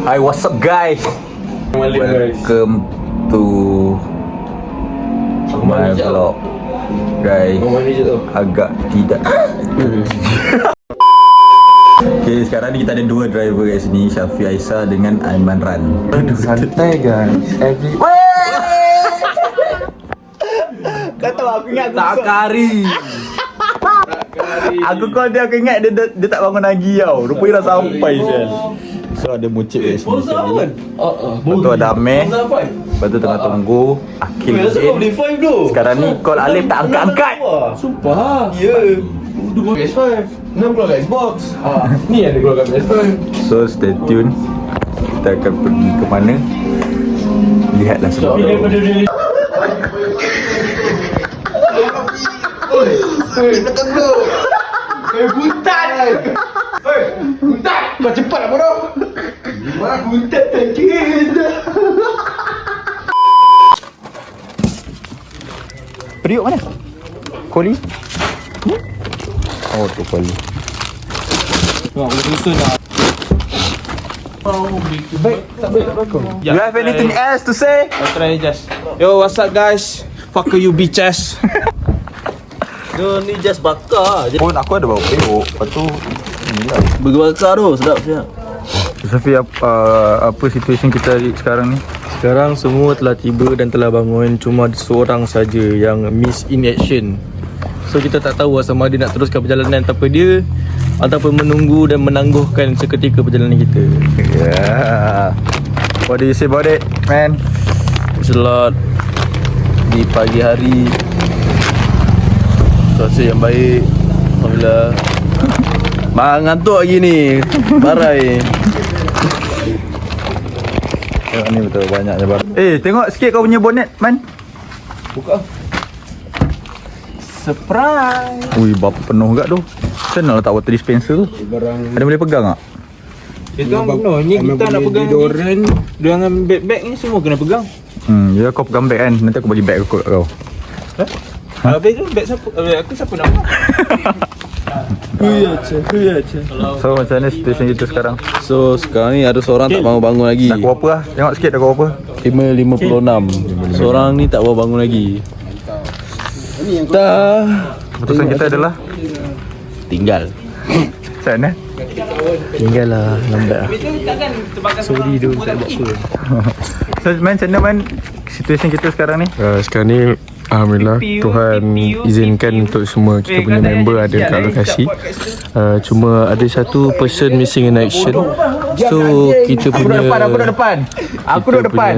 Hi, what's up guys? Welcome to my vlog. Guys, agak tidak. Okay, sekarang ni kita ada dua driver kat sini, Syafi Aisyah dengan Aiman Ran. Santai guys. Kau tahu aku ingat tak kari. Aku call dia, aku ingat dia tak bangun lagi tau. Rupanya dah sampai sel. So ada Mucik kat sini sekali. Lepas tu ada Amir. Lepas tu tengah tunggu Akil. Sekarang ni call Alif tak angkat-angkat. Sumpah. Ya. Dua PS5. 6 keluar kat Xbox. Ni ada keluar kat PS5. So stay tune. Kita akan pergi ke mana? Lihatlah semua. Sakit belakang tu. Buntat. Buntat. Kau cepat lah bodoh. Mana buntat sakit. Periuk mana? Koli? Oh tu koli. Wah, boleh susun lah. Baik, tak belakang. You have anything else to say? I'll try just. Yo, what's up guys? Fuck you bitches. No, ni just bakar je. Pun aku ada bawa periuk. Lepas tu inilah. Burger bakar tu, sedap siap. Safi, apa situasi kita sekarang ni? Sekarang semua telah tiba dan telah bangun. Cuma ada seorang saja yang miss in action. So kita tak tahu sama ada nak teruskan perjalanan tanpa dia ataupun menunggu dan menangguhkan seketika perjalanan kita. Yeah. What do you say about it, man? Selat di pagi hari, cuaca yang baik. Alhamdulillah. Mak ngantuk lagi ni. Barai. Tengok ni betul banyaknya bar. Tengok sikit kau punya bonnet, man. Buka. Surprise. Ui, berapa penuh gak tu. Macam mana letak water dispenser tu? Ada boleh pegang tak? Pegang penuh. Ni kita nak pegang deodorant dengan bag-bag ni semua kena pegang. Ya kau pegang bag kan. Nanti aku bagi bag aku kat kau. Habis tu bag siapa? Aku siapa nak pegang? So macam mana situasi kita sekarang? So sekarang ni ada seorang tak bangun-bangun lagi. Dah kau apa lah? Tengok sikit dah kau apa? 5.56. Seorang ni tak bangun lagi. Dah. Keputusan kita adalah Tinggal. sana. Tinggal lah. Lambat lah. Sorry tu tak buat apa. So man, macam mana man situasi kita sekarang ni? Sekarang ni Alhamdulillah Tuhan izinkan untuk semua kita punya member ada kat lokasi. Cuma ada satu person missing in action. So kita punya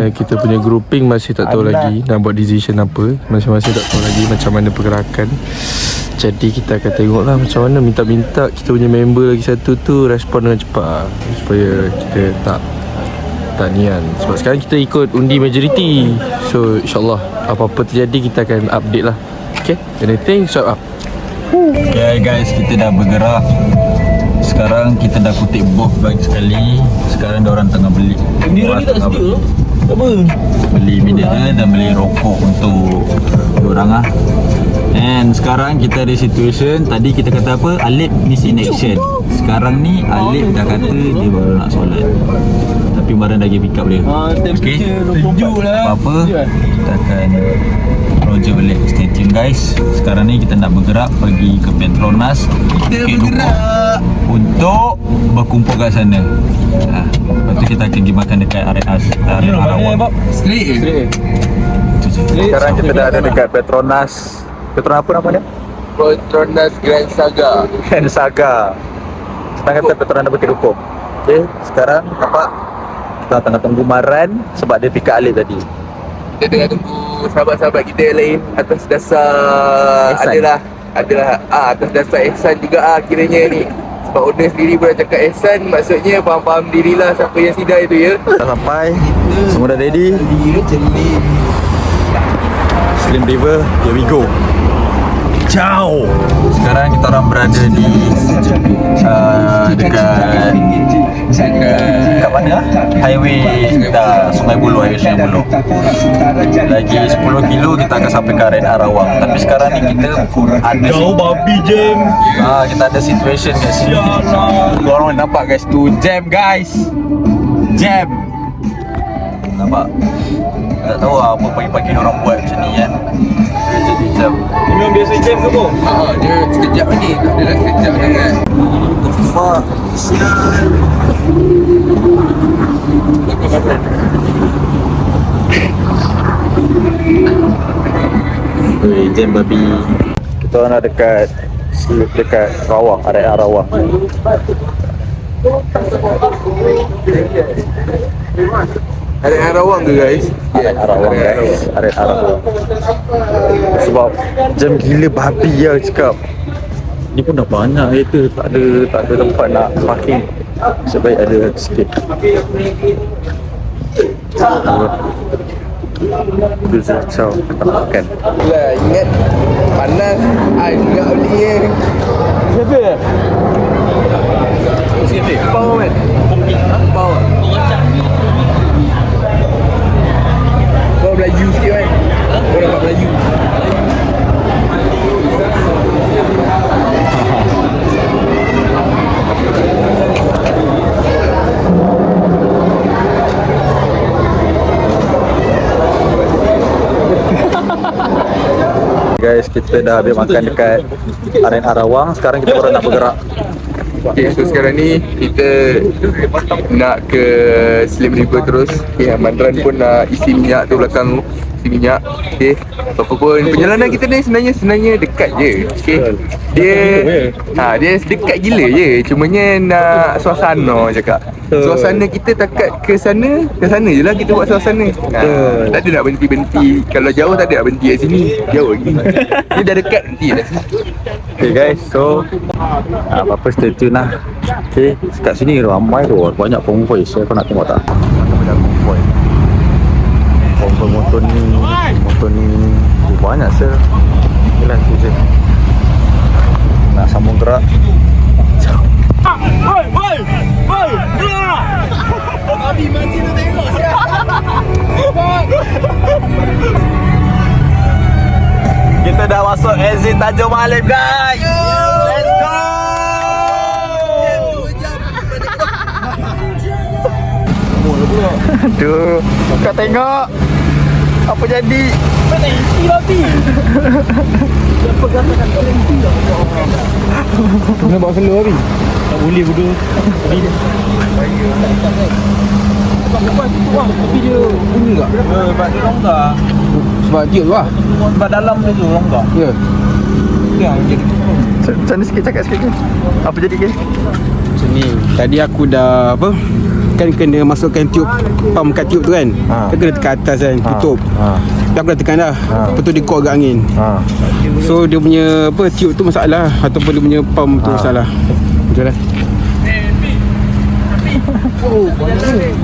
kita punya grouping masih tak tahu lagi nak buat decision apa. Masing-masing tak tahu lagi macam mana pergerakan. Jadi kita akan tengok lah macam mana, minta-minta kita punya member lagi satu tu respon dengan cepat supaya kita tak nian. Sebab sekarang kita ikut undi majoriti. So insyaAllah apa-apa terjadi kita akan update lah. Okay, anything shout up. Okay guys, kita dah bergerak. Sekarang kita dah kutip booth baik sekali. Sekarang diorang tengah beli. Bendera ni tak sedia. Apa? Beli bendera dan beli rokok untuk diorang lah. And sekarang kita ada situation. Tadi kita kata apa? Alif miss in action. Sekarang ni Alif dah kata dia baru nak solat. Tapi Maran dah pergi pick up dia. Okay, Sejuk lah. apa-apa kita akan Roger balik. Stay tune guys. Sekarang ni kita nak bergerak pergi ke Petronas Bukit Dukuh untuk berkumpul kat sana. Lepas tu kita akan pergi makan dekat area Arawang. Straight. Sekarang kita dah ada dekat Petronas. Petronas apa nama dia? Petronas Grand Saga. Grand Saga. Senang kata Petronas Bukit Dukuh. Okay, sekarang nampak kita tengah tunggu Maran sebab dia pick up Alif tadi. Kita tengah tunggu sahabat-sahabat kita yang lain atas dasar Ihsan. adalah atas dasar ihsan juga kiranya ni. Sebab owner sendiri pun dah cakap ihsan, maksudnya faham-faham dirilah siapa yang sidai tu ya. Dah sampai. Semua dah ready. Slim River, here we go. Ciao. Sekarang kita orang berada di dekat mana? Highway Sungai Buloh, Highway Sungai Buloh. Lagi 10 kilo kita akan sampai ke area Arawang. Tapi sekarang ni kita ada jauh babi jam. Kita ada situation kat sini. Korang nampak guys tu jam guys. jam. Nampak? Tak tahu lah apa pagi-pagi orang buat macam ni kan. Dia jadi jam. Memang biasa jam ke bro? Dia sekejap ni. Tak adalah sekejap sangat. Fuck. Sial. Oi, jam babi. Kita orang dah dekat Rawang, area Rawang. Area Rawang ke guys? Area Rawang guys. Area Rawang. Sebab jam gila babi lah cakap. Ni pun dah banyak kereta, tak ada tempat nak parking. Sebaik ada sikit. Itu kacau, tak makan. Lah, ingat panas. Juga beli ni. Siapa? Pau kan? Pau. Kau Melayu sikit kan? Kau dapat Melayu. Guys, kita dah habis makan dekat Arena Rawang. Sekarang kita baru nak bergerak. Okay, so sekarang ni kita nak ke Slim River terus. Okay, Mandran pun nak isi minyak tu belakang tu. Isi minyak. Okay, apa pun perjalanan kita ni sebenarnya dekat je. Okay, dia dekat gila je. Cumanya nak suasana cakap. Suasana kita takat ke sana je lah kita buat suasana. Tak ada nak berhenti-berhenti. Kalau jauh tak ada nak berhenti kat sini. Jauh lagi. Dia dah dekat berhenti dah. Okay guys, so apa-apa stay tune lah. Okay, kat sini ramai tu, banyak konvoi. So kau nak tengok tak? Banyak konvoi. Konvoi motor ni banyak sir. Yalah tu je. Nak sambung gerak. Abi mati tu tengok. Kita dah masuk exit Tanjung Malim guys. Let's go. Aduh, kau tengok apa jadi. Mana isi babi? Siapa katakan kau isi lah? Kena bawa slow Abi. Tak boleh bodoh. Tadi dia. Sebab lepas tu bang, tapi dia bunyi tak? Sebab dia longgar. Sebab dia tu lah. Sebab dalam dia tu longgar. Ya. Yang jadi Macam mana sikit cakap sikit. Apa jadi guys? Macam ni, tadi aku dah apa, kan kena masukkan tiup, pump kat tiup tu kan. Kan kena tekan atas kan, tutup. Tapi aku dah tekan dah. Lepas tu dia kuat agak angin. So dia punya apa, tiup tu masalah ataupun dia punya pump tu masalah. Betul lah.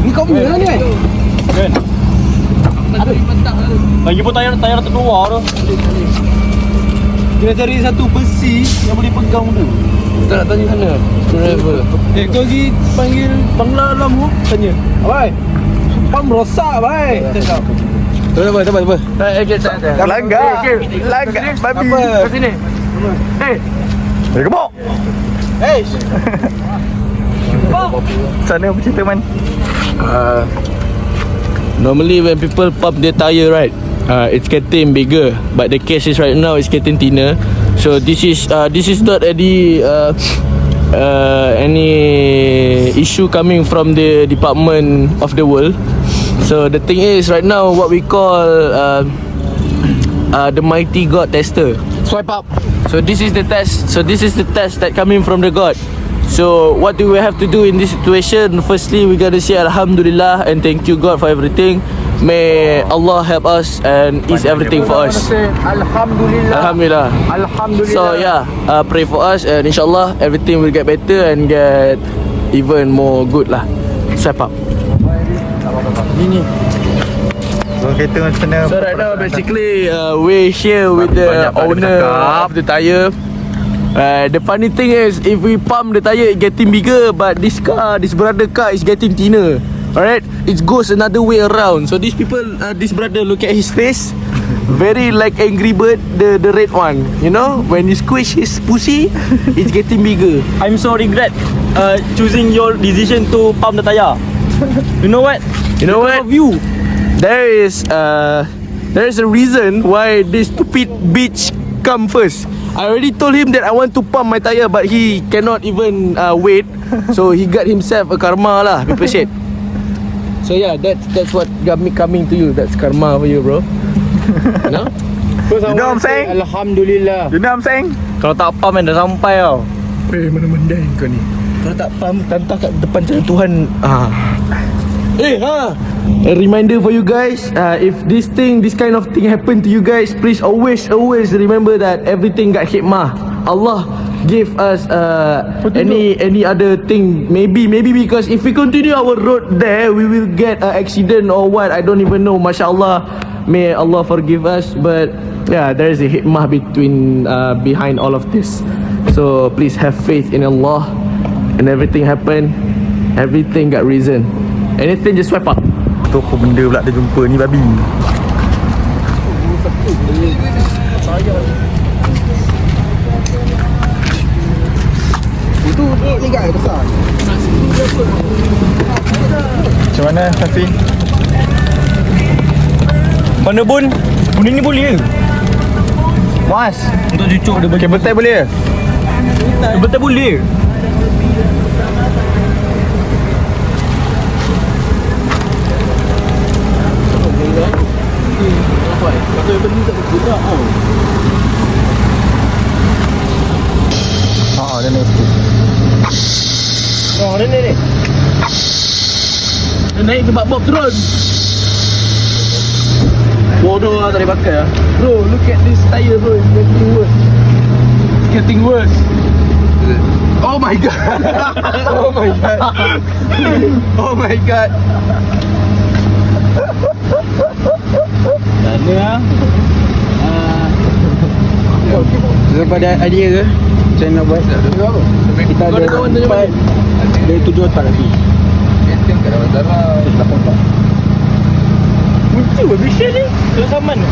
Ni kau punya lah ni kan? kan? Lagi pun tayar terkeluar tu. Kena cari satu besi yang boleh pegang tu. Kita nak tanya sana. Driver. Kau pergi panggil Bangla Alam tu. Tanya. Abai, pam rosak abai. Apa? Langgar babi. Kat sini. Dia kebok. Hey. Sana apa cerita man? Normally when people pump their tire, right, it's getting bigger, but the case is right now it's getting thinner. So this is not any issue coming from the Department of the World. So the thing is right now what we call the mighty God tester. Swipe up. So this is the test. So this is the test that coming from the God. So what do we have to do in this situation? Firstly, we gotta say Alhamdulillah and thank you God for everything. May Allah help us and ease everything for us. Alhamdulillah. Alhamdulillah. So yeah, pray for us and inshallah everything will get better and get even more good lah. Step up. So kereta macam mana? So right now basically we're here with the owner of the tire. The funny thing is, if we pump the tire, it getting bigger, but this brother car is getting thinner. Alright, it goes another way around. So these people, this brother, look at his face, very like Angry Bird, the red one. You know, when you squish his pussy, it's getting bigger. I'm so regret choosing your decision to pump the tire. You know what? You know what? View. There is a reason why this stupid bitch come first. I already told him that I want to pump my tire, but he cannot even wait. So he got himself a karma lah, people shit. So yeah, that's what got me coming to you. That's karma for you, bro. You know? You know what I'm saying? Alhamdulillah. You know what I'm saying? Kalau tak pump dah sampai tau. Eh, mana mandai kau ni? Kalau tak pump, tantah kat depan jalan Tuhan. A reminder for you guys, if this kind of thing happen to you guys, please always remember that everything got hikmah. Allah give us any other thing. Maybe because if we continue our road there, we will get an accident or what, I don't even know. MashaAllah, may Allah forgive us. But yeah, there is a hikmah behind all of this. So please have faith in Allah, and everything happen, everything got reason. Anything just swipe up. Toko benda pula dia jumpa ni babi. Itu ni kan besar. Macam mana Safi? Mana Bun? Bun ni boleh ke? Mas, untuk cucuk dia bagi. Kabel tie boleh ke? Betul boleh. Dia naik sikit. Oh, ni. Dia naik ke bab turun. Bodoh lah tak boleh pakai lah. Bro, look at this tire bro. It's getting worse. It's getting worse. Oh my god. Oh my god. Oh my god. Tak ada lah. Lepas ada idea ke? Macam nak buat? Kita ada 4. Dari 7 otak lagi. Yang kat dalam darah 8 otak. Kunci berbisik ni. Terus aman ke?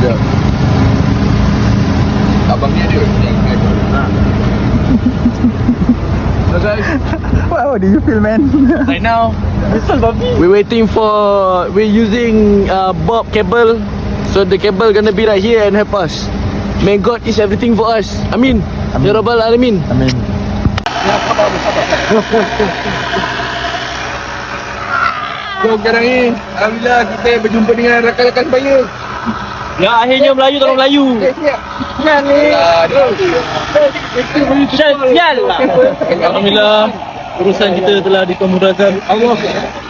Ya. Abang dia yang So guys, How do you feel, man? right now, misal babi. We're using bob cable. So the cable gonna be right here and help us. May God is everything for us. Amin. Ya Rabbal Alamin. Amin. So sekarang ni alhamdulillah kita berjumpa dengan rakan-rakan sebaya. Ya akhirnya Melayu tolong Melayu. Sial ni. Sial lah. Alhamdulillah urusan kita telah dipermudahkan.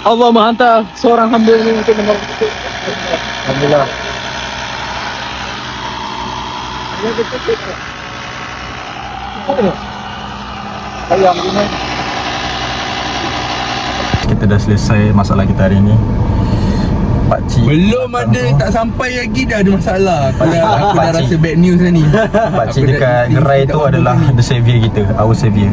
Allah menghantar seorang hamba ini untuk menolong kita. Alhamdulillah. Kita dah selesai masalah kita hari ni. Pakcik Belum ada, tak sampai lagi dah ada masalah. Aku dah rasa bad news dah ni. Pakcik dekat gerai tu adalah the savior kita, our savior.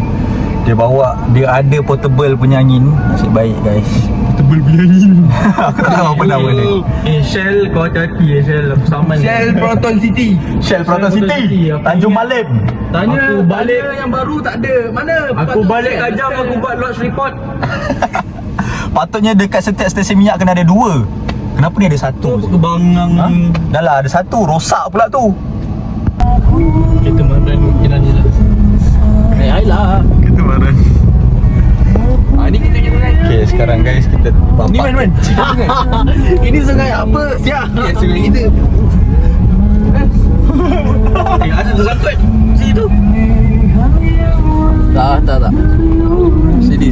Dia ada portable punya angin. Nasib baik guys. Portable punya angin. Aku tak tahu apa nama dia. Shell kau hati-hati Shell saman. Shell Proton City. Shell Proton City, Tanjung Malim. Tanya Aku balik yang baru tak ada. Mana? Aku balik kajam aku buat lodge report. Patutnya dekat setiap stesen minyak kena ada 2. Kenapa ni ada 1? Kebangang. Dah lah ada 1, rosak pula tu. Kita makan mungkinan je lah. Ayolah. Kita marah. Ni kita naik. Okay, sekarang guys kita bapak. Ni man. Ini sungai apa? Siap. Ya, sungai kita. Ada tersangkut situ. Tak. Steady.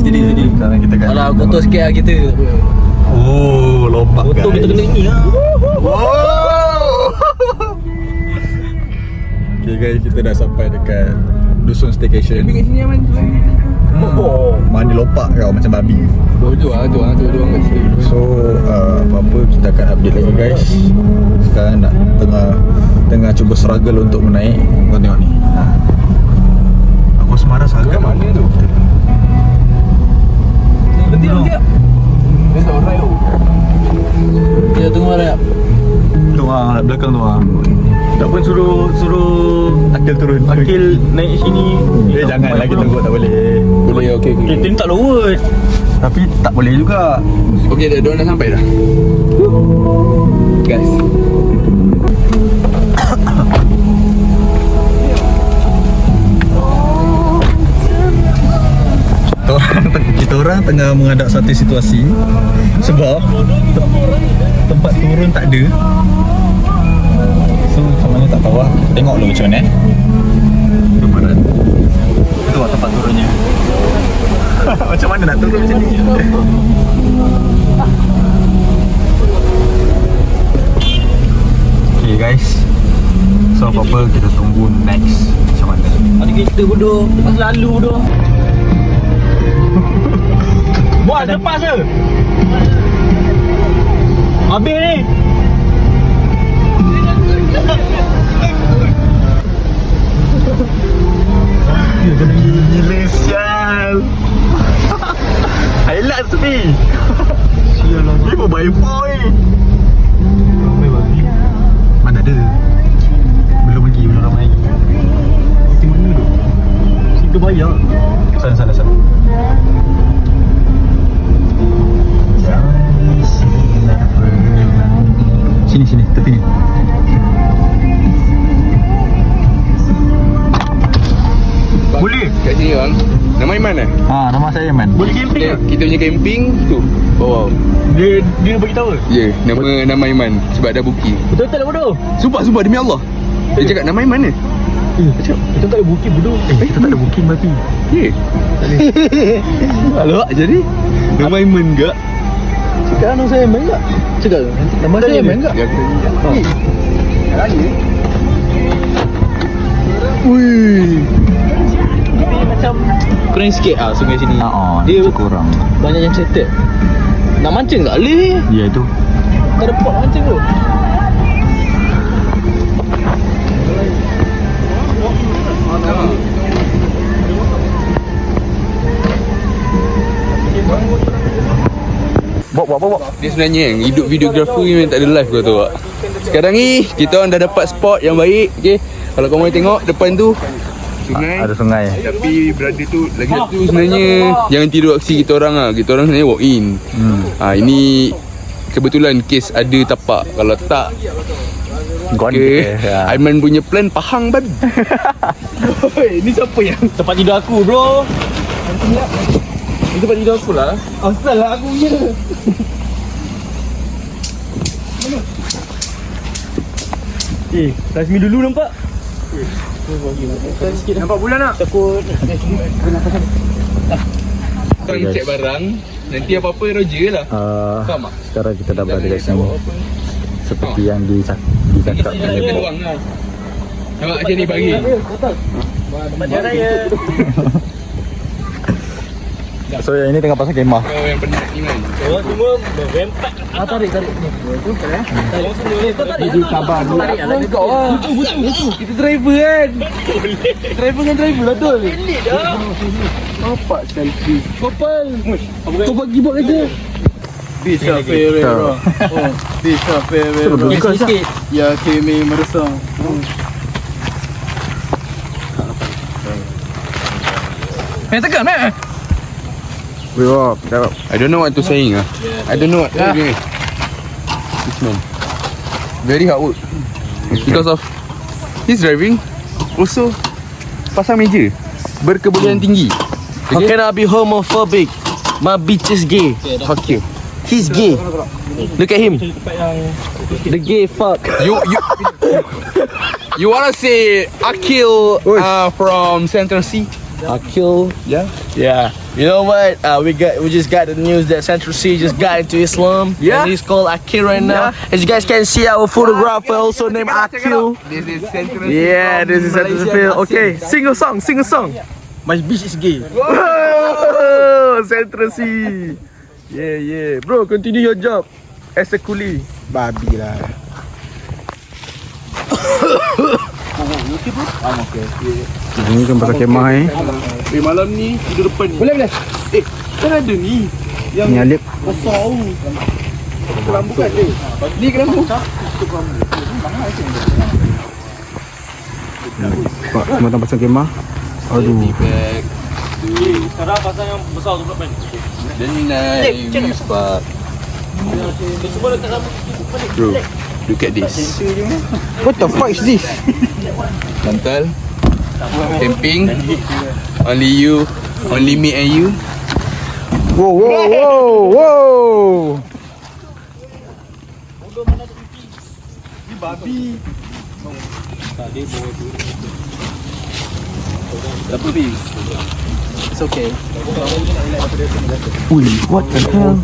Sekarang kita kat. Alah kotor sikit lah kita. Oh, lompat guys. Kotor kita kena ni lah. Okay guys, kita dah sampai dekat Dusun Staycation. Kat sini aman. Mandi lopak kau macam babi. Tu orang kat sini. So apa-apa kita akan update lagi guys. Sekarang nak tengah cuba struggle untuk menaik. Kau tengok ni. Aku Semarang sangat mana tu? Berhenti. Dia tak orang tu. Dia tunggu rap. Tu belakang tu Tak pun suruh Akil turun. naik sini. Janganlah kita buat, tak boleh. Boleh, okey. Kita ni tak lewat. Tapi Tapi tak boleh juga. Okey dah, diorang dah sampai dah. Guys. Kita orang tengah menghadap satu situasi sebab tempat turun tak ada. So macam mana tak tahu lah. Tengok dulu macam mana Ramadan. Itu lah tempat turunnya. Macam mana nak turun macam ni? Okay guys, so apa-apa kita tunggu next macam mana. Ada kereta bodoh, lepas lalu bodoh. Buat lepas je. Habis ni. Gila sial. Highlight ni. Sial lah. Ni 4x4 ni. Mana ada? Belum ramai lagi. Di mana tu? Situ bayar. Sana. Sini, tepi ni. Boleh? Kat sini bang. Nama Iman eh? Nama saya Man. Boleh camping ke? Kita punya camping tu. Oh wow. Dia bagi tahu. Ya, nama Iman sebab ada bukit. Betul-betul lah bodoh. Sumpah demi Allah. Dia cakap nama Iman ni. Kita tak ada bukit bodoh. Kita tak ada booking berarti. Ya. Alamak jadi nama Iman ke? Cakap nama saya Man tak? Cakap nama saya Man tak? Ya, Wih. Tapi macam kurang sikit ah sungai sini. Dia kurang. Banyak yang settle. Nak mancing tak boleh. Ya tu. Tak ada pot nak mancing tu. Bawa. Dia sebenarnya hidup videographer ni memang tak ada live kau tahu tak? Sekarang ni kita orang dah dapat spot yang baik. Okay, kalau kau mau tengok depan tu sungai. Ada sungai. Tapi berada tu lagi satu sebenarnya jangan tiru aksi kita orang lah. Kita orang sebenarnya walk in. Ini kebetulan kes ada tapak. Kalau tak Okay. Aiman punya plan pahang babi. Ni siapa yang tempat tidur aku bro? Ini tempat tidur aku lah. Asal lah aku punya. Rasmi dulu nampak? Nampak bulan tak? Takut. Orang cek barang. Nanti apa-apa Roger lah. Faham tak? Sekarang kita dah berada kat sini. Seperti yang dicakap Ada ruang lah. Nampak macam ni pagi. Macam raya. So yang ini tengah pasang kemah. Kau yang penat ni kan. Oh semua berempat. Tarik ni. Betul kan? Tarik semua. Tarik. Di kabar ni. Tarik kau ah. Lucu. Kita driver kan. Driver kan driver lah tu. Pelik dah. Nampak selfie. Kopal. Kau bagi buat kerja. Bisa Ferreira. Bisa Ferreira. Sikit. Ya Kimi Meresang. Tekan eh. I don't know what to saying ah. I don't know what to say. This man very hard work because of his driving. Also pasang meja berkebolehan tinggi. How can I be homophobic? My bitch is gay. Fuck you. He's gay. Look at him. The gay fuck. You wanna say Akil from Central C? Akil. Yeah. Yeah. You know what? We just got the news that Central C just got into Islam. Yeah. And he's called Akil right now. As you guys can see, our photographer also named Akil. This is Central C. Yeah, this is Central C. Okay, sing a song. My bitch is gay. Whoa, Central C. Yeah. Bro, continue your job as a coolie. Babi lah. Ini kan pasal kemah Malam ni tidur depan ni. Boleh. Kan ada ni. Ni Alip. Besar. Kelambu kan dia. Ni kelambu. Semua tak pasal kemah. Aduh. Sekarang pasang yang besar tu pula kan. Then sebab Semua letak sama. bro, look at this. What the fuck is this? Bantal camping, only you, only me and you. Wow. It's okay. What the hell?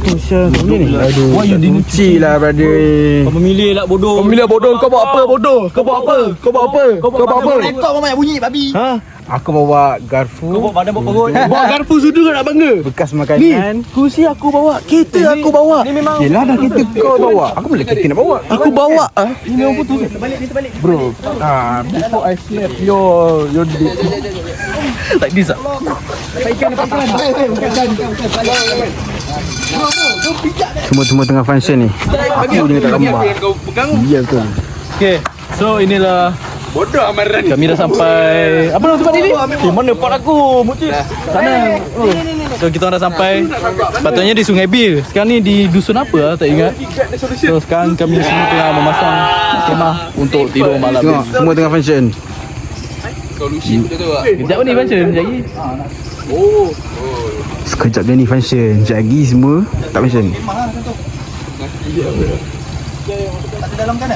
Aduh. Why you didn't chill lah, brother? Kau memilih lah bodoh. Kau bila bodoh, kau buat apa bodoh? Kau buat apa? Kau buat apa? Kau buat apa? Rekod banyak bunyi babi. Ha? Aku bawa garfu. Kau bawa badan bawa perut. Bawa garfu sudah kan nak bangga? Bekas makanan. Kursi aku bawa. Kereta aku bawa. Ni memang Yelah dah kereta kau bawa. Aku boleh kereta nak bawa. aku bawa. Ini memang putus. Bro, before I slap your dick. Like this ah. Semua tengah function ni. Aku ni tak gambar. Ya betul. Okay. So inilah Bodoh amaran. kami dah sampai. Apa nama tempat ni? Mana part aku? Mucik. Sana. So kita orang dah sampai. Sepatutnya di Sungai Bir. Sekarang ni di dusun apa lah, tak ingat. So sekarang kami semua tengah memasang kemah untuk tidur malam. Tengok, semua tengah function. Solution tu ah. Kejap ni function sekejap lagi. Sekejap dia ni function. Sekejap lagi semua tak function.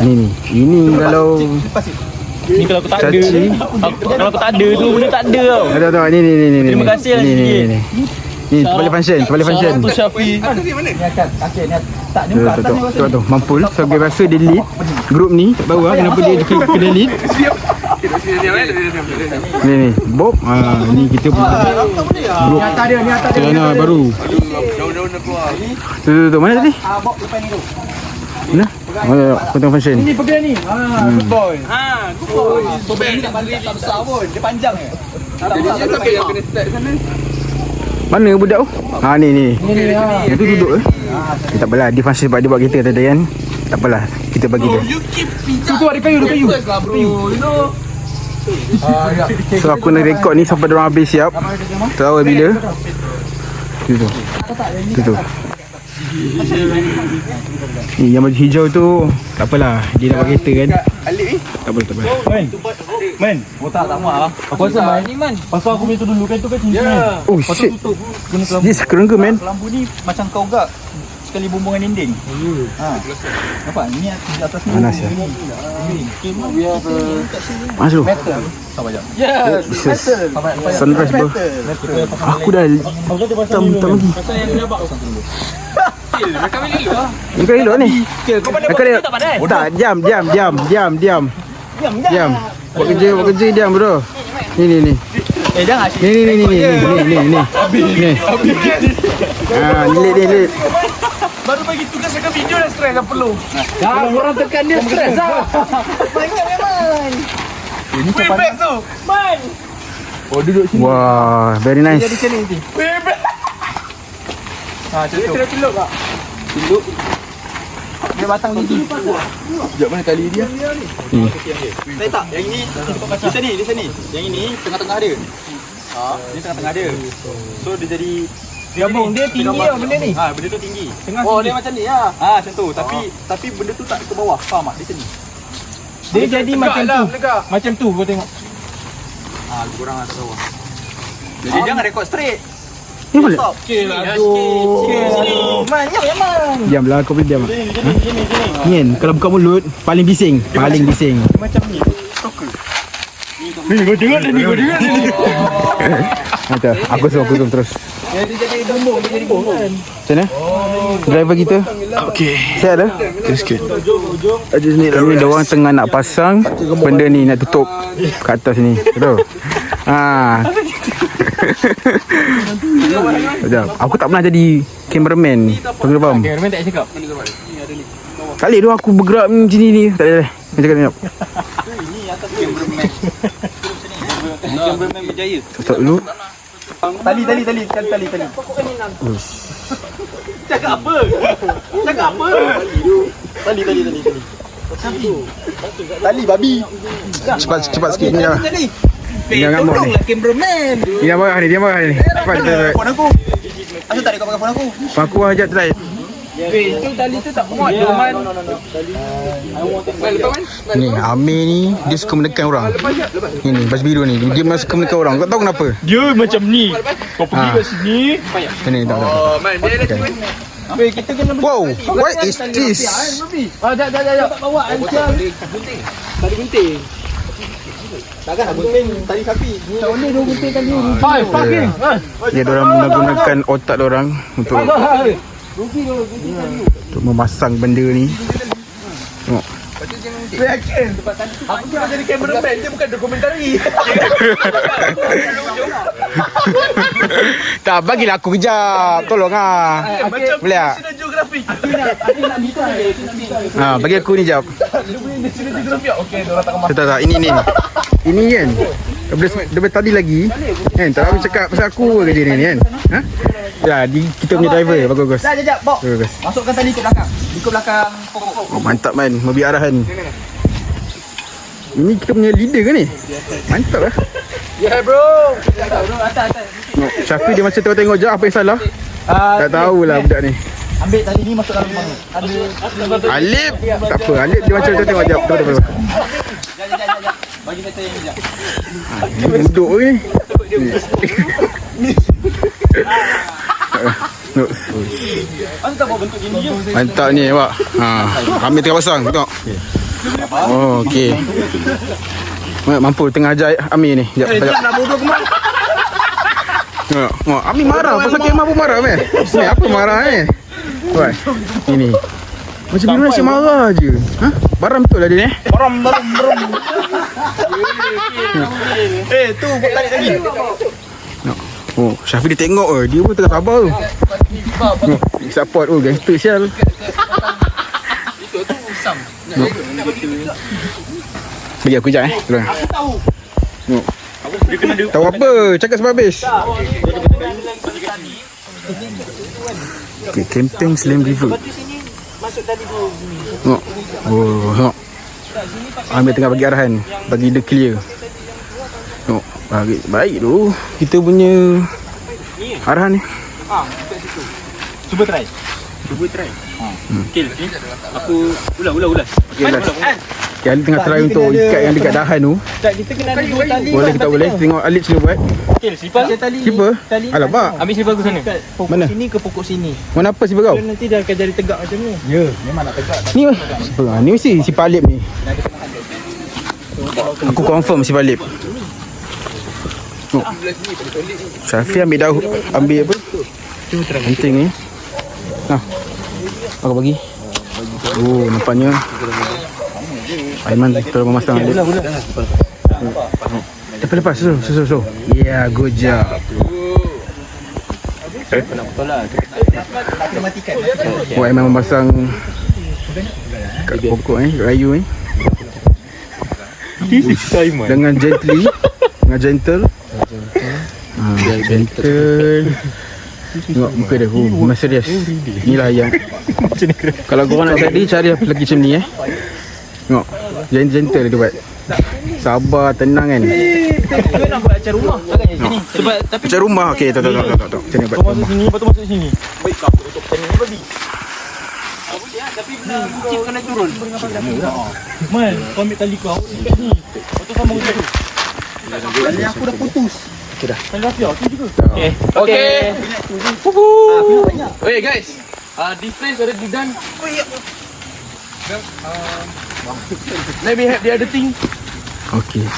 Ni. Ini kalau Ni kalau aku tak ada. Caci. Kalau aku tak ada tu benda tak ada tau. ada ni. Terima kasih lah sikit. Ni terbalik function. Satu Syafi. Tu Mampul sebagai rasa dia lead grup ni. Tak tahu lah kenapa dia kena lead. Ni Bob. Ni kita punya grup celana baru. Tu mana tadi? Bob depan ni tu. Mana? Kau tengok function. Ni pegang ni. Good boy. Good boy ni tak besar pun. Dia panjang je. Mana budak tu? Ni. Yang tu duduk tak apalah, dia function sebab dia buat kereta tadi kan. Tak apalah, kita bagi dia. Tu ada kayu. So aku nak rekod ni sampai diorang habis siap. Tak tahu bila. Tu. Ni yang baju hijau tu tak apalah, dia nak buat kereta kan. Tak apa. Man. Oh tak maaf. Aku rasa ni man. Pasal aku punya tu dulu kan tu kan cincin. Oh shit. Dia sekarang ke man? Lampu ni macam kau gak sekali bumbungan dinding. Nampak? Ni atas ni. Panas ya. Masuk. Sabar jap. Sunrise bro. Aku dah hitam lagi. Pasal yang nampak tu dulu. Ni kau elok ni. Kau dia tak diam. Buat kerja diam bro. Ni. Jangan Ni. Ni. Baru bagi tugas dekat video dah stres dah perlu. Kalau orang tekan dia stres lah. Ini best tu. Man. Oh duduk sini. Wah, very nice. Jadi macam ni. Dia kena celuk tak? Celuk. Dia batang gigi. Sekejap mana tali dia? Saya tak. Yang ini di sini. Yang ini tengah-tengah dia. Ni tengah-tengah dia. So dia jadi gabung dia tinggi lah benda ni. Benda tu tinggi. Oh dia macam ni lah. Macam tu. Tapi benda tu tak ke bawah. Faham tak? Di sini. Dia jadi macam tu. Macam tu kau tengok. Kurang lah ke bawah. Jadi jangan rekod straight. Ni boleh. Okey lah. Man, man. Diamlah, kau boleh diam. Ni kalau buka mulut paling bising. Macam ni. Ni kau tengok ni. Macam aku zoom terus. Dia jadi bumbung, dia jadi bumbung. Macam mana? Driver kita. Okay. Sihat dah? That's good. Ni dia orang tengah nak pasang benda ni nak tutup kat atas ni. Betul? Sekejap. Aku tak pernah jadi cameraman. Kau kena faham. Cameraman tak cakap. Tak boleh tu aku bergerak macam ni. Tak boleh. Macam mana? Ini atas cameraman. Cameraman berjaya. Stop dulu. Tali. Cakap apa? Tali babi. Cepat sikit ni lah. Jangan ngamuk ni. Cameraman. Dia marah ni. Apa kita? Phone aku. Asal tak ada kau pakai phone aku? Aku ajak try. Itu tali tu tak muat tu man. Ni Amir ni dia suka menekan orang. Ni baju biru ni dia memang suka menekan orang. Kau tahu kenapa? Dia macam ni. Kau pergi kat sini. Ni tak. Oh, man, dia ada tu. Weh, kita kena Wow, what is this? Jap. Tak bawa ancam. Tali gunting. Takkan nak gunting tali sapi. Macam mana dia gunting tali ni? Hai, fucking. Dia orang menggunakan otak orang untuk memasang benda ni. Tengok. Aku cuma jadi cameraman, dia bukan dokumentari. Tak, bagilah aku kejap. Tolong ah. Boleh tak? National Geographic. Bagi aku ni jap. National Geographic. Okey, dia orang tak kemas. Tak. Ini kan. Daripada tadi lagi kan. Tak habis cakap pasal aku ke dia ni kan. Ha? Ya, kita punya driver bagus. Jap, bawa. Bagus. Masukkan tali ke belakang. Ikut belakang pokok. Oh, mantap man, memberi arahan. Ini kita punya leader ke ni? Mantap lah. Ya bro. Atas. Syafiq dia macam tengok je apa yang salah. Tak tahulah budak ni. Ambil tali ni masuk dalam rumah. Ada Alip, tak apa. Alip dia macam tengok je. Betul. Jap. Bagi saya yang jap. Ni duduk ni. Mantap bawa bentuk gini je. Mantap ni awak. Ambil tengah pasang, tengok. Oh, okey. Mampu tengah ajar Amir ni. Sekejap. Nak bodoh ke mana? Tengok. Amir marah pasal kemah pun marah meh. Ni apa marah ni? Woi. Ini. Macam biru asyik marah je. Ha? Baram betul lah dia ni. Baram. Tu buat tarik lagi. Oh, Syafiq dia tengok dia pun tengah sabar tu. Support gangster sial. Bagi aku sekejap tolong. Tahu apa? Cakap sebab habis. Okay, camping Slam River. Tengok. Tengok. Ambil tengah bagi arahan. Bagi dia clear. Tengok. Baik tu. Kita punya arahan ni. Cuba try. Kill. Aku ulas. Okay, Ali tengah try untuk ikat yang dekat dahan tu. Kita kena ada dua tali. Boleh kita boleh. Tengok Alip sini buat. Kill, slipas. Siapa? Alamak. Ambil slipas aku sana. Pokok Mana? sini ke pokok sini. Mana apa siapa kau? Nanti dia akan jadi tegak macam ni. Ni siapa? Ni mesti si Palip ni. Aku confirm si Palip. Syafiq ambil daun, ambil apa? Penting ni. Aku bagi. Oh, nampaknya Aiman tolong memasang dia. Lepas. So. Yeah, good job. Oh, Aiman memasang kat pokok kayu dengan gentle. Gentle. Tengok muka dia. Memang serius. Inilah yang kalau korang nak jadi cari lelaki macam ni Tengok. Gentle dia buat. Sabar, tenang kan. Kita nak buat acara rumah. Agaknya sini. Sebab tapi Macam rumah. Okey, tak. Macam ni buat. Kau masuk sini, lepas tu masuk sini. baik aku tutup channel ni babi. Tapi bila chip kena turun. Man, kau ambil tali kau dekat ni. Lepas tu sambung tu. Tali aku dah putus. Tali Rafia tu juga. Okay. Hey guys, this place already done. Let me have the other thing. Okey.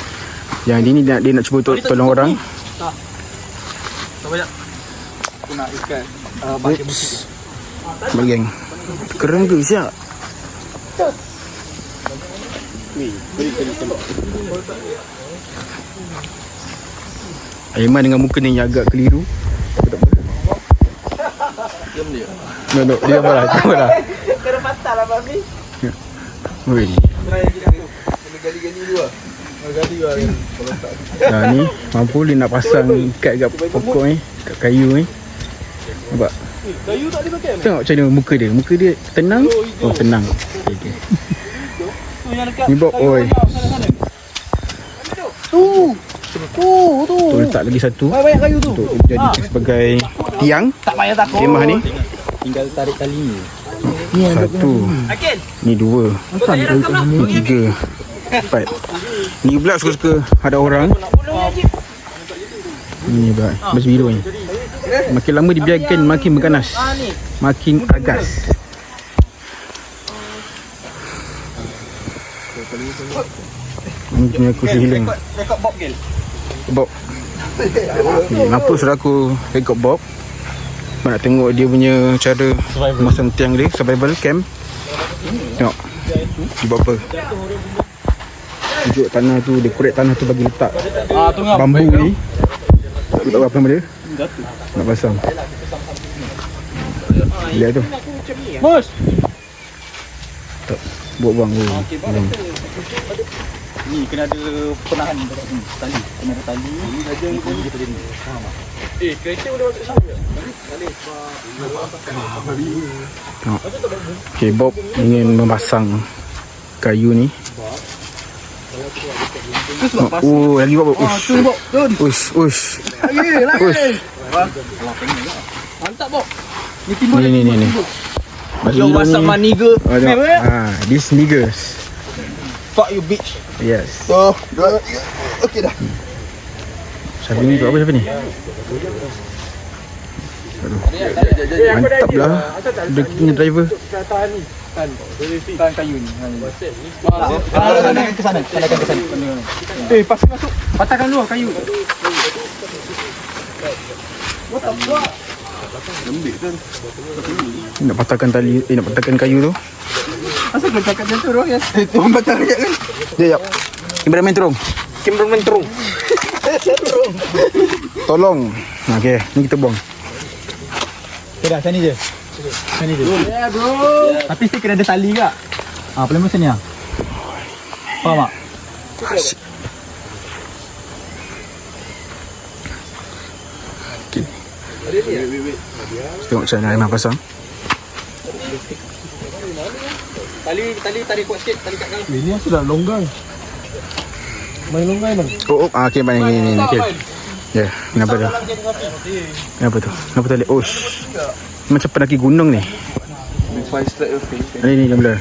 Yang ini dia nak cuba tolong orang. Tak banyak. Aku nak ikat Oops. Bagi geng. Keren ke siap? Aiman dengan muka ni agak keliru. Diam dia. No, dia apa lah? kena patah lah babi. Woi. Kena gali-gali dulu lah. Nah ni mampu dia nak pasang ikat kat pokok ni, kat kayu ni. Nampak? Kayu tak boleh pakai. Tengok macam mana muka dia. Muka dia tenang. Oh, tenang. Okey. Tu yang dekat. Ni Bob, oi. Tu. Tu letak lagi satu Banyak kayu tu. untuk jadi sebagai tiang Tak payah takut. kemah ni. Tinggal tarik tali ni. Satu. Ni dua. Ni tiga. Empat. Ni pula suka-suka ada orang. Ni pula macam biru ni. Makin lama dibiarkan makin berganas. Makin agas. Ni punya kursi healing. Rekod Bob Gil. Bob. Kenapa suruh aku rekod Bob? Aku nak tengok dia punya cara masang tiang dia, survival camp. Tengok. Dia buat apa? Tunjuk tanah tu, dia korek tanah tu bagi letak bambu ni. Aku tak tahu apa nama dia. Nak pasang. Lihat tu. Bos. Tak. Buat buang tu. Buang. Ni kena ada penahan dekat sini. Tali. Kena ada tali. Ini saja ni kita jadi. Faham tak? Kereta boleh masuk sini ke? Tengok. Okay, Bob ingin memasang kayu ni. Tengok. Oh, lagi Bob. Ush. Ush, ush. Ush. Mantap Bob. Ni. Yo, what's up my nigga? Oh, tengok. These niggas. Fuck you bitch. Yes. So, okey dah. Siapa ni? Siapa ni? Aduh. Mantap lah. Dia punya driver. Tahan kayu ni. Tandakan ke sana. Pasal masuk. Patahkan luar kayu. Nak patahkan tali, nak patahkan kayu tu. Asal kau cakap macam tu orang ya? Itu patah rakyat kan? Jap. Cameraman turun. Tolong. Okey, ni kita buang. Okay dah, sini je. Ya bro. Tapi stick kena ada tali ke? Paling macam ni lah. Faham tak? Okay. Tengok macam mana Aiman pasang. Tali tarik kuat sikit, tali kat kanan. Ini sudah longgar. Main longgar bang. Oh, okey baik ni. Okey. Ya, kenapa tu? Kenapa tu? Kenapa tali? Oh, macam pendaki gunung ni. Ni yang blur.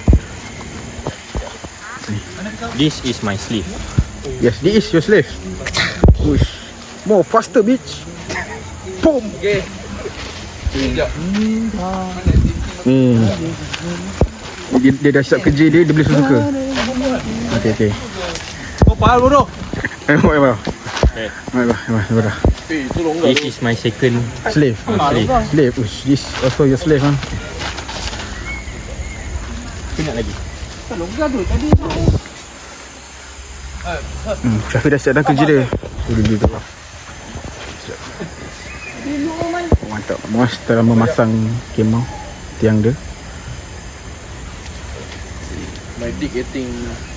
This is my sleeve. Yes, this is your slave. Push. More faster bitch. Boom. Okey. Ni. Dia dah siap kerja dia boleh suka. Okey. Kau faham bodoh? Baik. This is my second Slave. Slave. Ush, this also your slave huh? Penat lagi. Syafiq dah siap dah kerja dia. Dulu tu. Mantap. Master memasang kemah tiang dia. My dick getting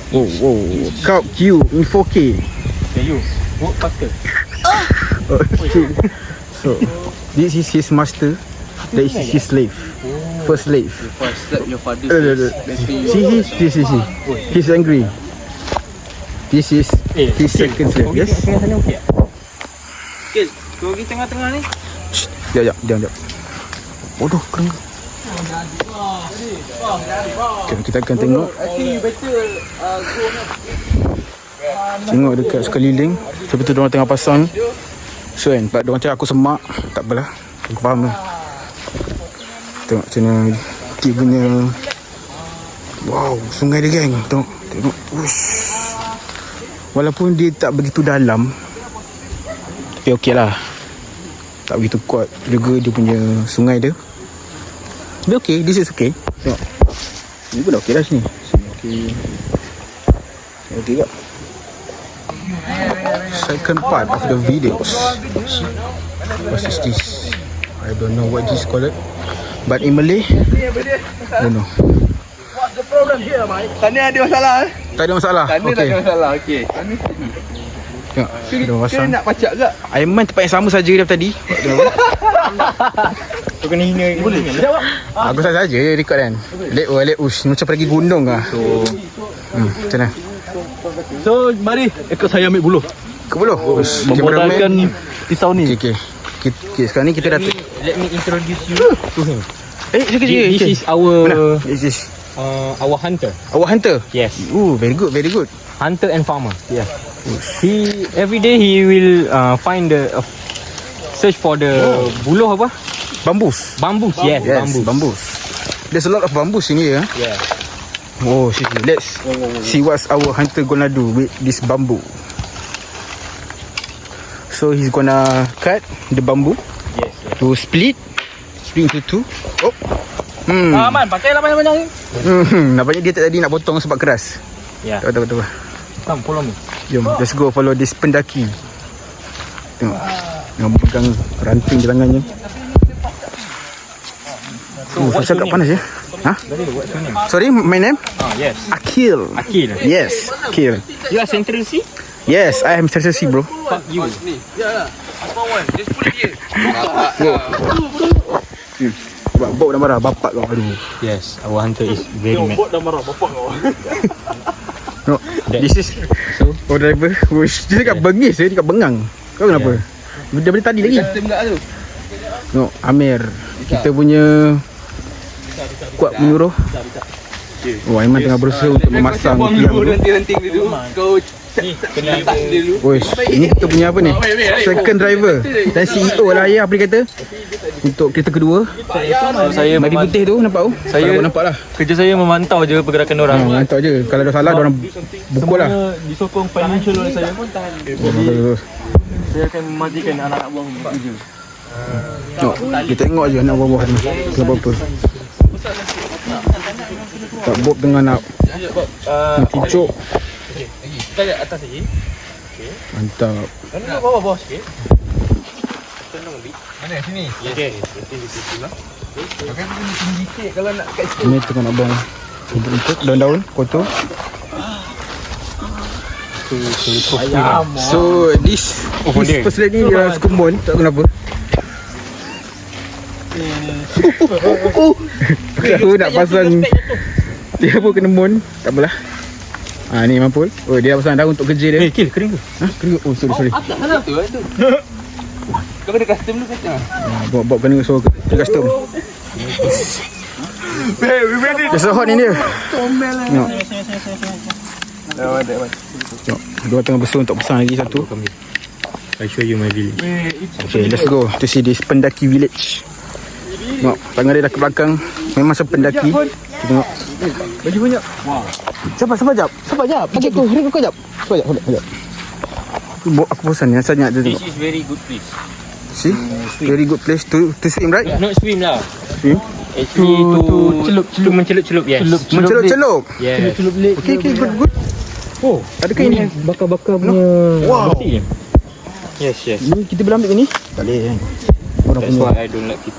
Wow. Count Q in 4K. Okay, you work faster. So, this is his master. That is his slave. First slave. your father. See, he's angry. This is his second slave. Yes. Okey, kau pergi tengah-tengah ni. Diam. Bodoh, kena. Okay, kita akan tengok. Tengok dekat sekeliling. Seperti diorang tengah pasang. So kan, sebab diorang cakap aku semak. Tak apalah, aku faham lah. Tengok macam mana dia punya. Wow, sungai dia geng. Tengok. Ush. Walaupun dia tak begitu dalam, tapi okey lah. Tak begitu kuat juga dia punya sungai dia. Tapi okey, this is okay. Tengok. Ni pun dah okey dah sini. Okey. Okey tak? Second part of the videos. What is this? I don't know what this called. But in Malay, I don't know. What's the problem here, mate? Tanya ada masalah eh? Tak ada masalah. Tanya tak ada masalah. Okey. Tengok. Dia pasang. Kita nak pacak ke? Aiman tempat yang sama saja dia tadi. Kau kena hina boleh. Aku saja record kan. Let ush macam pergi gunung ah. So macam mana? So, mari ikut saya ambil buluh. Ke-10. Memodalkan pisau ni. Okay. Sekarang ni kita dah Let me introduce you to him. This This is our This is our hunter. our hunter. Yes, Very good. hunter and farmer. Yeah. He every day he will find the search for the buluh apa? Bambus. Bambus. Yes, Bambus. There's a lot of bambus in here. Yeah. Oh, let's see what our hunter gonna do with this bamboo. So he's gonna cut the bamboo to split into two. Oh. Man, pakailah banyak-banyak ni. Nampaknya dia tak tadi nak potong sebab keras. Yeah. Betul. Come, follow me. Jom, let's go follow this pendaki. Tengok. Yang pegang ranting di tangannya. Saya agak panas ya. Ha? Sorry, my name? Yes. Akil. Akil. Yes, Akil. You are Central C? Yes, I am Central C, bro. Fuck you. Bapak dah marah, bapak kau. Aduh. Yes, our hunter is very mad. No, this is driver. Wish, dia dekat bengis, dia dekat bengang. Kau kenapa? Daripada tadi lagi. No, Amir. Kita punya kuat menyuruh. Oh, Aiman tengah berusaha untuk memasang tiang tu. Renting dulu. Kau Wish, ini kita punya apa ni? Second driver dan CEO lah ya, apa dia kata? Untuk kereta kedua. Saya Badi putih tu nampak tu? Saya- Kalau kau nampak lah. kerja saya memantau je pergerakan orang. Mantap je. Kalau ada salah, orang pukul lah. Disokong financial oleh saya. Betul. Saya akan memastikan anak-anak buang kerja. Tengok, kita tengok je anak buah-buah ni. Tak apa-apa. Tak Bob tengah nak cucuk. Atas lagi. Mantap. Bawah sikit. mana sini? Okay. Ini tengah nak buang rumput-rumput, daun-daun, kotor. So this person ni dia suka mon, tak tahu kenapa. Tahu nak pasang dia pun kena mon, tak apalah. Ni Mampul. Oh, dia dah pasang dah untuk kerja dia. Kill, kering ke? Kering. Oh, sorry. Kau kena custom dulu kata. Bob kena suruh ke custom. Dia so hot ni dia. Tengok. Tengok. Dia tengah bersuh untuk pasang lagi satu. I show you my village. Okay, let's go to see this Pendaki village. Tengok, tangan dia dah ke belakang. Memang sependaki. Kita tengok. Baju banyak. Sabar jap. Bagi aku, ring aku jap. Sabar jap. Aku bosan ni, asal tu This tengok. is very good place. See? Very good place to swim, right? Not swim lah. Swim? Actually to mencelup-celup, yes. Mencelup-celup. Yes. Okay, good. Oh, adakah ini? Bakar-bakar punya. Wow. Besi. Yes. Ni kita boleh ambil ke ni? Tak boleh kan? Orang That's punya. why I don't like it.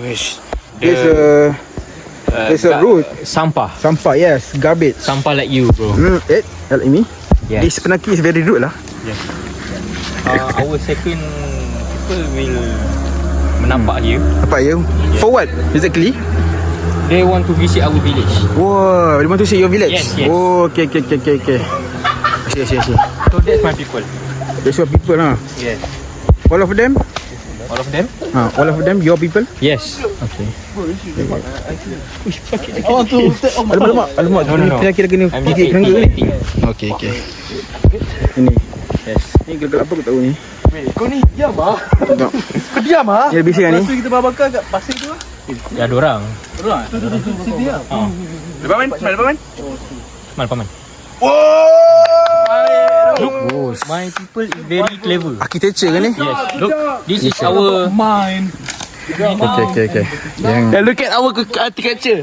Wish. There's a road. Sampah. Sampah, yes. Garbage. Sampah like you, bro. Like me? Yes. This Pendaki is very rude lah. Our second people will menampak here. Apa ya? For what? Exactly? They want to visit our village. Wow, they want to see your village? Yes. Oh, okay. I see. So that's my people. That's your people lah. Yes. All of them? All of them? All of them your people? Yes. Okay. Oh, tu. Alamak. No. Kira kena I'm gigit just kerangka ni. eating. Okay. Ini. Yes. Ni gelap apa aku tahu ni. Kau ni diam ah. Tengok. Kau diam ah. Dia bising kan ni? Lepas tu kita bakar kat pasir tu ah. Ya, ada orang. Sini ah. Lepas man? Mal paman. Oh, My people is very clever. architecture kan ni? Yes. Look, this is our Mine. Okay. Yang Look at our architecture.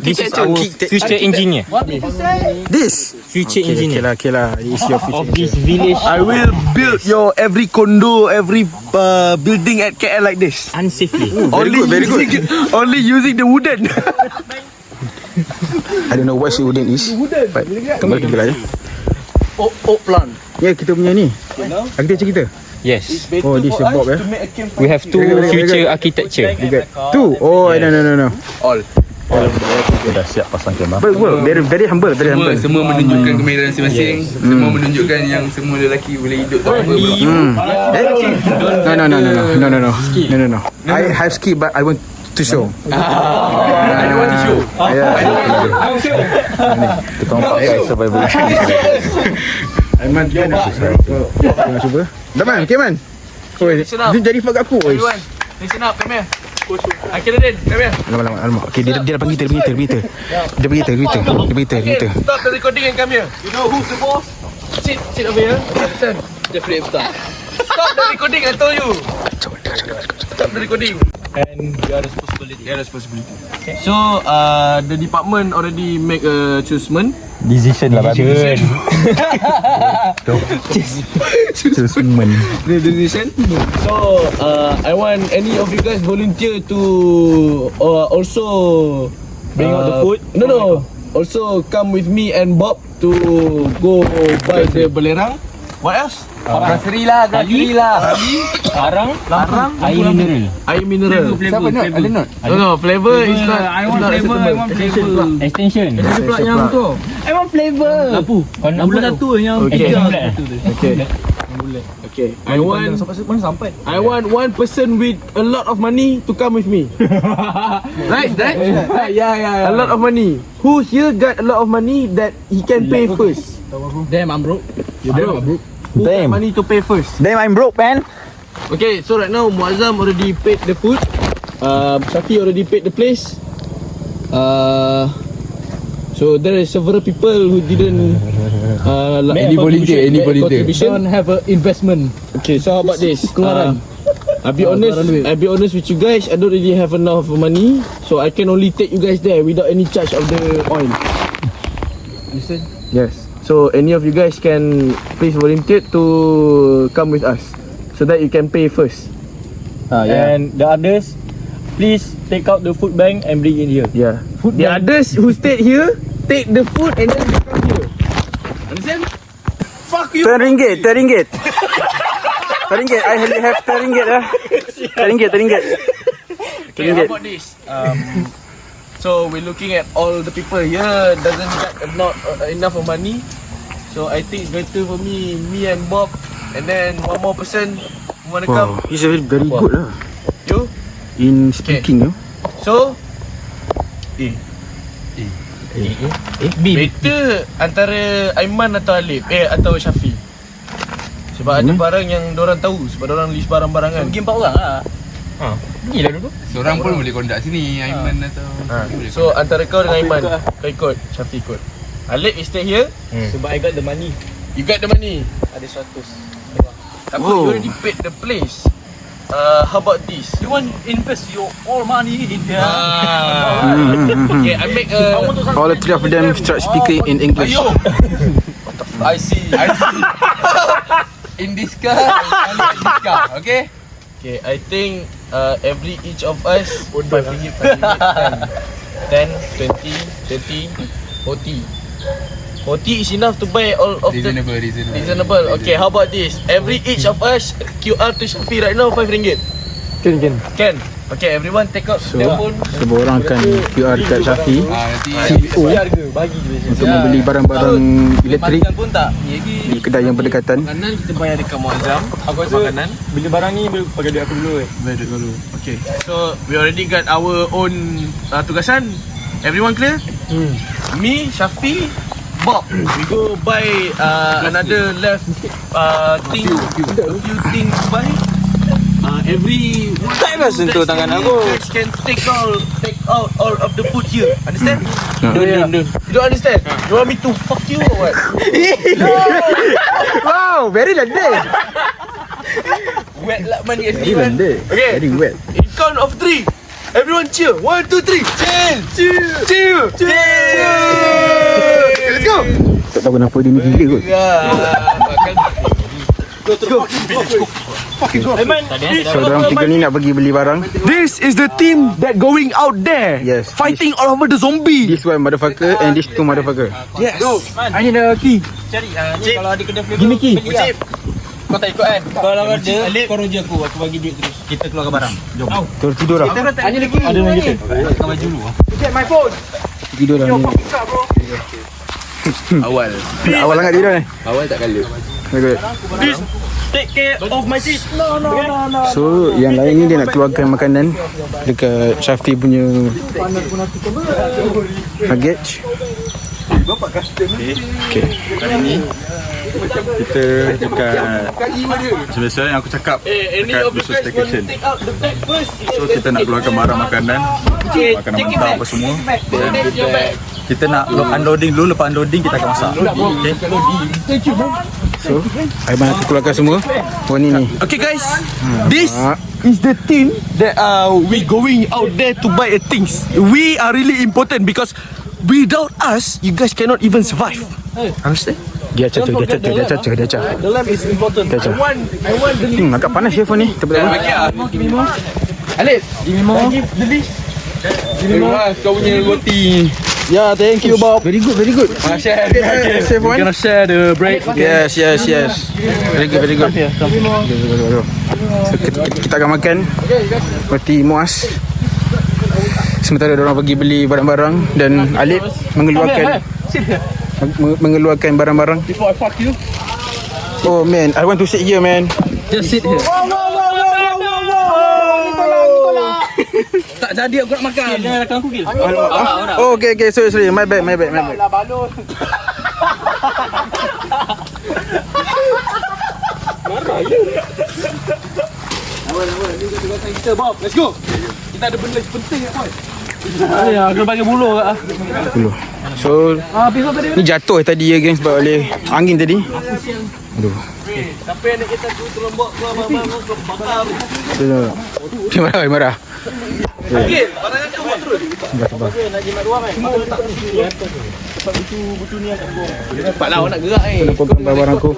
this is our future engineer. this. Future engineer Okay lah. This is your of future. this village. I will build your every condo, every building at KL like this. Unsafely. Very good. Only using the wooden. I don't know what wooden is. But kembali kita lah ya. Oak plant. Ya, kita punya ni. Architecture kita. Yes. Oh, this is a Bob ya. We have two future architecture. You got two. Oh, no. All. Kita dah siap pasang kamera. Very humble, very humble. Semua menunjukkan kamera masing-masing. Semua menunjukkan yang semua lelaki boleh hidup tak apa bro. No. I have skill but I want to show. I don't want to show. Tukang pakai survival. Aiman kan nak cuba. Daman, okay man. Dia jadi fuck aku. Listen up, come here. Akhiruddin, come here. Alamak. Okay, dia dah panggil kita. Dia beritahu. Stop the recording and come here. You know who's the boss? Sit over here. Listen, Jeffrey Epstein. Stop the recording, I told you. Stop the recording. And you are responsibility. Okay. So, the department already make a choosement. Decision lah babi. The decision. So, I want any of you guys volunteer to also bring out the food. No. Also come with me and Bob to go buy the belerang. What else? Grocery lah. Larang, air mineral. Siapa not? Ada not? No, flavor is not. I want flavor. Extension. Pula yang tu. I want flavor. Lampu satu yang Okay. I want one person with a lot of money to come with me. Right? Yeah. A lot of money. Who here got a lot of money that he can pay first? Damn, I'm broke. You broke. Who got money to pay first? Damn, I'm broke, man. Okay, so right now Muazzam already paid the food. Shafi already paid the place. So there is several people who didn't Any volunteer. contribution. Don't have an investment. Okay, so how about this? Keluaran. I'll be honest with you guys. I don't really have enough money, so I can only take you guys there without any charge of the oil. Listen. Yes. So any of you guys can please volunteer to come with us, so that you can pay first. And the others, please take out the food bank and bring in here. Yeah. The others who stayed here, take the food and then they come here. Understand? Fuck you. RM10. I only have RM10 lah. RM10. Okay, how about this? So we're looking at all the people here doesn't got not enough of money. So I think it's better for me and Bob, and then one more person who wanna come. He's very good lah. You? In speaking. So better antara Aiman atau Alif atau Syafi. Sebab ada barang yang dorang tahu, sebab dorang list barang-barang kan. Pergi 4 orang lah. Pergilah dulu. Seorang pun boleh conduct sini, Aiman atau So antara kau dengan Aiman, kau ikut, Syafi ikut. Alif is stay here. Sebab I got the money. You got the money. Ada 100. Tapi you already paid the place. How about this? You want invest your all money in there? Okay, I make a. All the three of them start speaking in English. I see. in this car, in this car, okay? Okay, I think each of us $5, 10, 20, 30, 40. 40 is enough to buy all of reasonable. Okay, how about this? Each of us QR to Shopee right now RM5. Can. Okay, everyone take out their phone. Semua orang akan QR dekat Syafi CEO Bagi je. untuk membeli barang-barang elektrik pun tak. di kedai yang berdekatan. Makanan kita bayar dekat Muazzam. Aku rasa makanan beli barang ni pakai duit aku dulu. Bayar duit dulu. Okay. So we already got our own tugasan. Everyone clear? Me, Shafi, Bob. We go buy another left thing, a few things to buy. Every Tak payah sentuh tangan aku. You guys can take out all of the food here. Understand? Don't. You don't understand? You want me to fuck you or what? Wow, very landed. Wet like money Very landed. Okay. Very wet. In count of 3, everyone cheer. 1, 2, 3. Cheer. Let's go. Tak tahu kenapa dia ni gila kot. So dalam 3 ni nak pergi beli barang. This is the team that going out there. Yes. Fighting all over the zombie. This one motherfucker and this two motherfucker. Yes. I need a key. Cari ni kalau ada kena flavor. Give me key. beli lah. Kau tak ikut kan? Kalau ada Alip, kau rujuk aku bagi duit terus. Kita keluarkan barang. Jom. Tidur lah. Hanya lagi. Ada lagi kita. Kau baju dulu. Tidur lah ni. Awal. Awal sangat tidur ni. Awal tak kala. Good. Take care of my seat. So yang lain ni dia nak keluarkan makanan dekat Syafi punya luggage. Okay. Kali ni kita dekat biasa yang aku cakap dekat Business Station. So kita nak keluarkan barang makanan, makanan mentah apa semua. Dan kita nak unloading dulu, lepas unloading kita akan masak. Okay. So Aiman aku keluarkan semua. Warni ni. Okay guys, this is the team that we going out there to buy things. We are really important because without us, you guys cannot even survive. Understand? Dia cacah. The lamp is important. Cacah. I want the Agak panas ya phone ni. Tepat. give me more. Alip, give me more. Give the list. Kau punya roti. Yeah, thank you Bob. Very good. Share. Save one. Gonna share the break. Yes. Very good. So, kita akan makan roti muas. Sementara orang pergi beli barang-barang dan Alip mengeluarkan barang-barang. Before I fuck you. Oh man, I want to sit here man. Just sit here. Tak jadi aku nak makan. Jangan makan aku gil. Oh okay, sorry. My bad. Kita Bob, let's go. Kita ada benda penting kat boy. Ya, kena bagi bulu kat ah. Dulu. So ni jatuh tadi ya geng sebab oleh angin tadi. Aduh. Siapa yang nak kita tolong bawa bakar. Marah. Gil, barang aku buat terus. Sabar. Nak jimat dua kan. Letak sini. Sebab bucu ni akan gong. Dapatlah orang nak gerak ni. Kena pokok barang aku.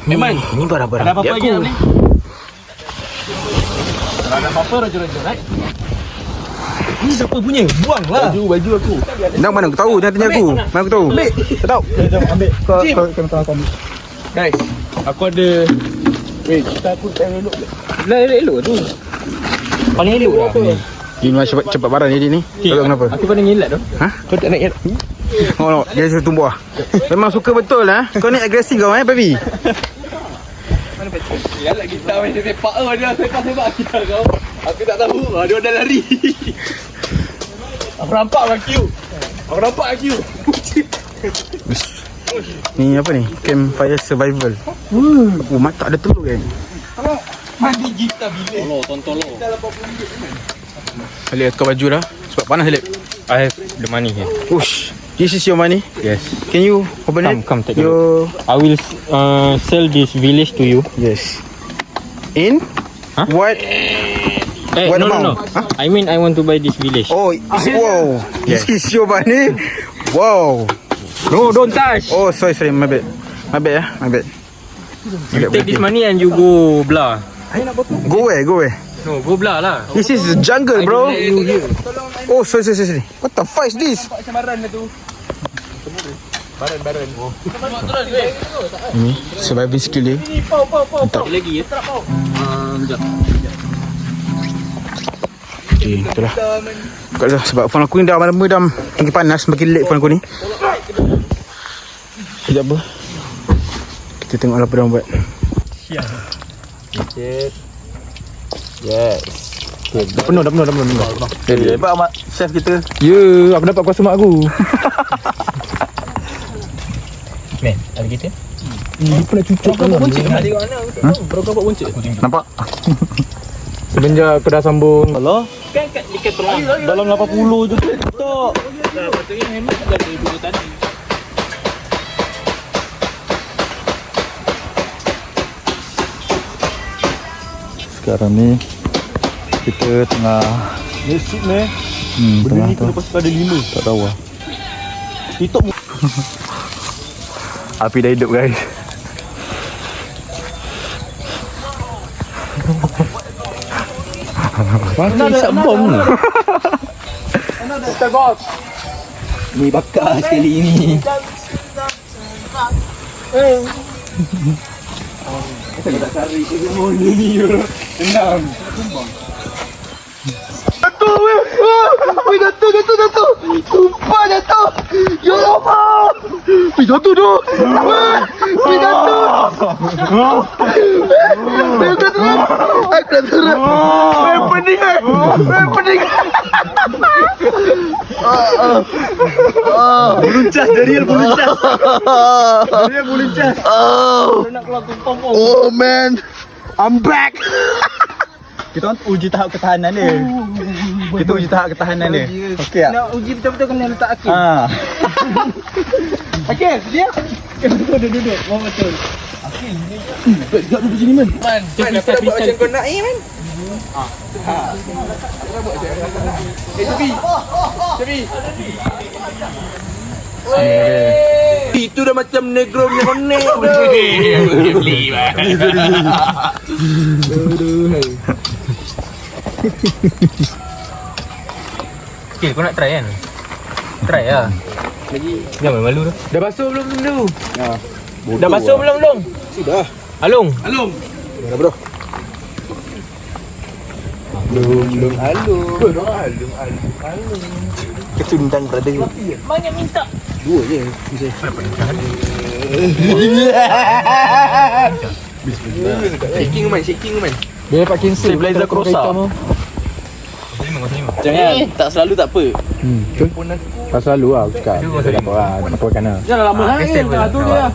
Memang Ni barang-barang ada apa-apa dia lagi aku. ni? Kalau ada apa-apa raja-raja, right? Ni siapa punya? Buang lah. Baju aku. Nak mana aku tahu? Jangan tanya aku. Mana aku tahu? Tak tahu. Ambil. Kau kena tahu aku. Guys, aku ada. Wait, kita aku tak elok. Lah elok tu. Paling elok lah. Ini macam cepat barang jadi ni. Tak tahu kenapa. Aku paling ngilat tu. Ha? Kau tak nak elak. Oh, dia suruh tumbuh. Memang suka betul lah. Kau ni agresif kau baby. Yalah kita main sepak dia sepak kita kau. Aku tak tahu. Dia dah lari. Aku nampak Q. Ni apa ni? Campfire survival. Oh, mata ada telur kan? Mandi kita bilik. Tolong. Alip kau baju dah. Sebab panas Alip. I have the money here. Ush. This is your money? Yes. Can you open it? Come take your... I will sell this village to you. Yes. In? Huh? What? What no. amount? Huh? I mean I want to buy this village. Oh, wow. This is your money? Wow. No, don't touch. Oh, sorry. My bad. My bad. You take this money and you go blah. Go where? No, go blah lah. This is jungle, bro. Oh, sorry. What the fuck is this? Baran. Ini survival skill dia. Mantap. Lagi ya. Sekejap. Okay, itulah. Buka dah sebab phone aku ni dah lama dah makin panas, makin late phone aku ni. Sekejap apa? Kita tengok apa dia orang buat. Yes. Dah penuh. Hebat amat chef kita. Ya, aku dapat kuasa mak aku. Man, ada kita? Dia pun nak cucuk kan. Bro kau buat buncit. Nampak? Semenjak aku dah sambung. Kan dekat terang. Dalam 80 je tu. Tok. Dah patutnya hemat dah 2000 tadi. Sekarang ni kita tengah Nasib ni. tengah tu. Lepas ada 5. Tak tahu lah. TikTok. Api dah hidup guys. Mana isap bom ni? Ni bakar sekali ni. Oh man, I'm back. Kita orang uji tahap ketahanan dia. Kita uji tahap ketahanan dia. Okey tak? Nak uji betul-betul kena letak akil. Akil, dia. Duduk. Oh betul. Akil. Dekat duduk sini man. Man, apa nak buat macam kau nak man? Itu dah macam negro punya konek. Okay, kau nak try kan? Try lah. Jangan malu tu. Dah basuh belum tu? Dah basuh belum Long? Sudah. Alung. Dah bro. Kecundang brother. Banyak minta. Dua je. Shaking man. Dia dapat cancel Blazer Crossa. Jangan, tak selalu tak apa. Tak selalu lah aku cakap. Dia dapat lah, nak pakai kan. Jangan lama sangat tu dia.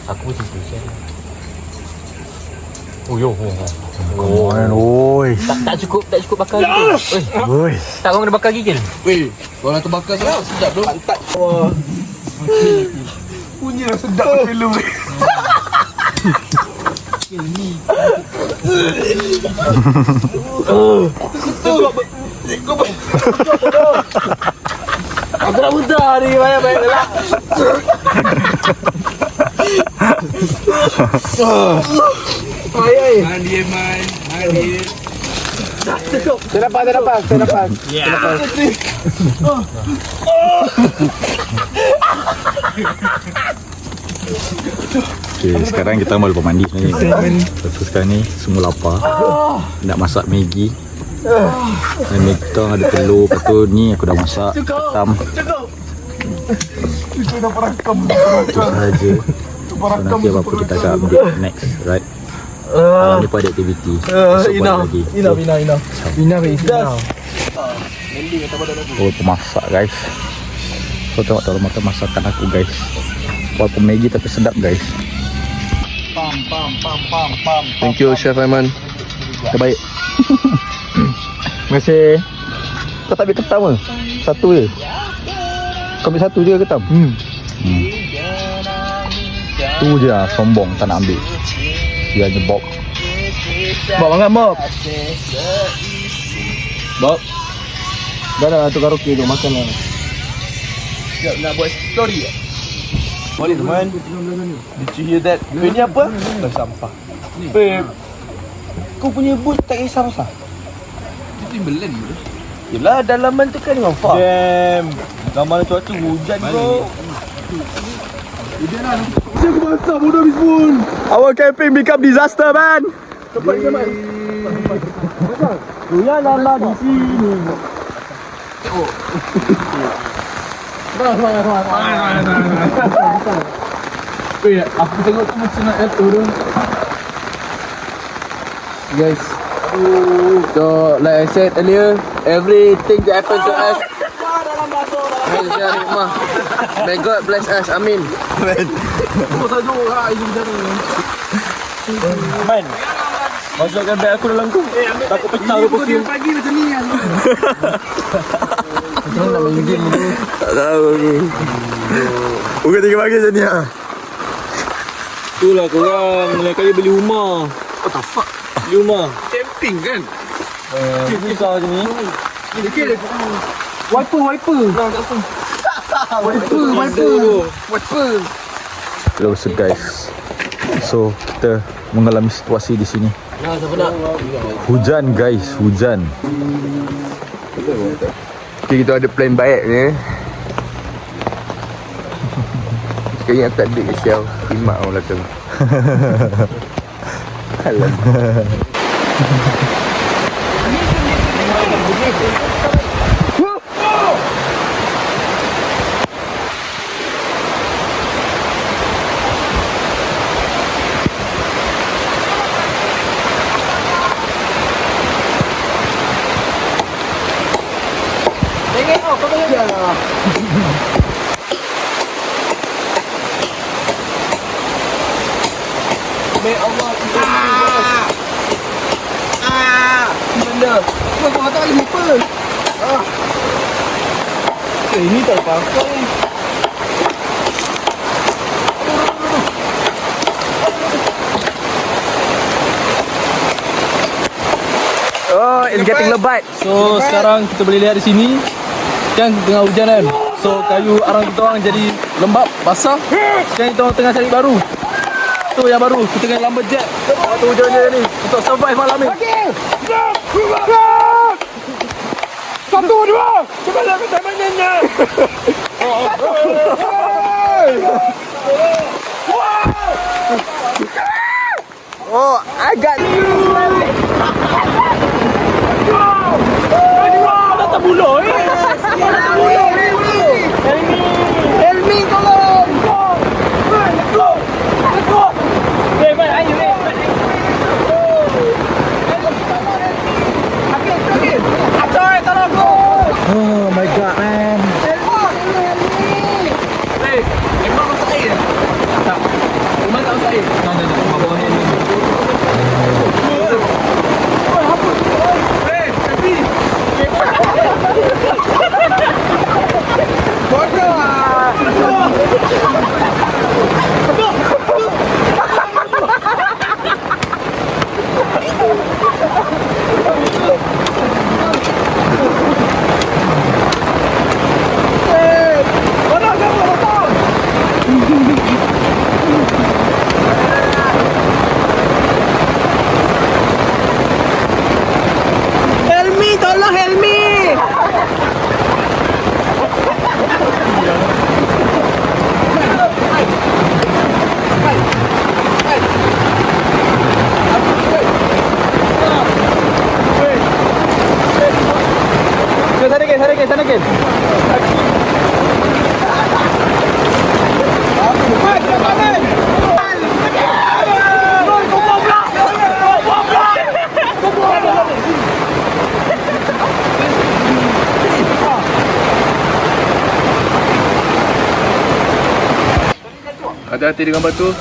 Aku pun situation. Oh yo. Oi. Tak cukup bakar gigil. Oi. Tak kau kena bakar gigil. Weh, kalau terbakar sangat sedap bro. Pantat. Punya sedap film. Aku nak muntah ni, banyak gelak. Mandi man. Mandi. Saya dapat. Okay, sekarang kita mau lupa mandi sebenarnya. Lepas tu sekarang ni semua lapar. Nak masak Maggi. Dan Maggi kita ada telur. Lepas tu ni aku dah masak ketam. Itu sahaja. So nanti apa-apa kita akan update next, right? Malam ni pun ada aktiviti. Esok pun ada lagi. Oh, pemasak guys. Kau tengok tak makan masakan aku guys. Walaupun Maggi tapi sedap guys. Thank you Chef Aiman. Terbaik. Terima kasih. Kau tak ambil ketam ke? Satu je. Kau ambil satu je ketam? Tu je lah, sombong tak nak ambil. Dia hanya Bob. Bob makan Bob. Bob. Dah dah tu karaoke tu makan lah. Nak buat story tak? Boleh teman. Did you hear that? Ini apa? Dah sampah. Babe, kau punya boot tak kisah pasal? Itu Timberland bro. Yelah, dalaman tu kan dengan far. Damn, gambar cuaca hujan bro. Aku basah bodoh habis pun. Our camping become disaster man. Cepat. Luya lala di sini. Weh, aku tengok tu macam nak atur tu. Guys. So, like I said earlier, everything that happened to us. May God bless us. Amin. Man, masukkan beg aku dalam tu. Takut pecah ke perfume. Pagi macam ni kan. Macam mana nak main game tu? Tak tahu aku. Bukan 3 pagi macam ni lah. Itulah korang lain kali beli rumah. What the fuck? Beli rumah. Camping kan? Susah macam ni. Wiper. Hello so guys. So kita mengalami situasi di sini. Hujan guys, hujan. Okay, kita ada plan baik ni. Kau ingat tak ada sial Imak orang belakang. Ini tak apa-apa ni. Oh, it's getting lebat. So sekarang kita boleh lihat di sini kan tengah hujan kan. So kayu arang kita orang jadi lembap, basah. Sekarang kita orang tengah cari baru. Tu yang baru, kita kena lambat jet waktu hujan-hujan ni untuk survive malam ni. Satu, dua, cepat lah kita mainnya. Oh, I got Tak buluh eh. Helmi tolong. Oh my god, man. Memang masuk air. Tak. Memang tak masuk air. Tak. Bawah ni. Sana ke? Hati-hati dengan batu.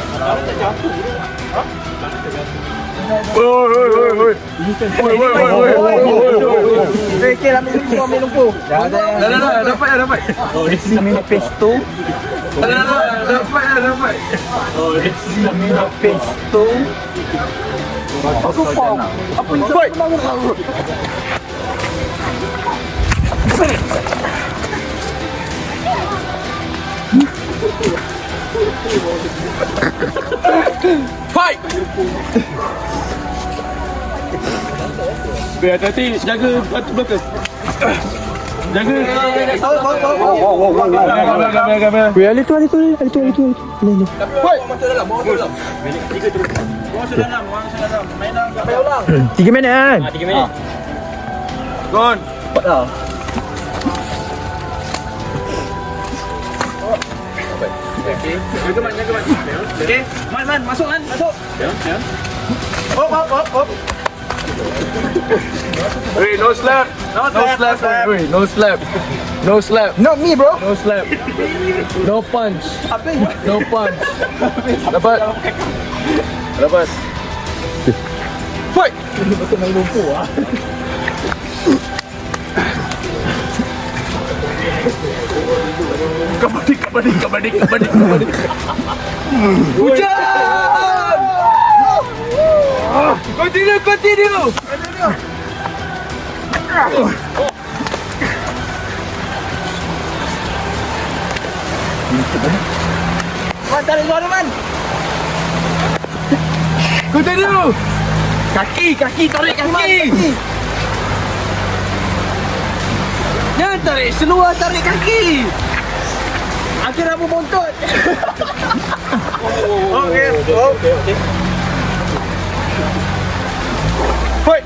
Okey, ambil lumpur. Dah, dapat. Oh, this is pesto. Dapat. Oh, this is pesto. Apa ni? Fight. Fight! Biar hati jaga batu belakang. Jaga. Kamera. Weh, ali tu. Fight. Tiga minit kan? 3 minit. Gon. Okey, Man, masuk. Hop. Hey, no slap. Hey, no slap. No slap. Not me, bro. No slap. No punch. No punch. Dapat. Fight. Kabadi. Hujan. Continue. Man, tarik suara, Man. Continue. Kaki, tarik kaki. Jangan tarik seluar, tarik kaki. Akhirnya aku bontot. Okey. Hoi.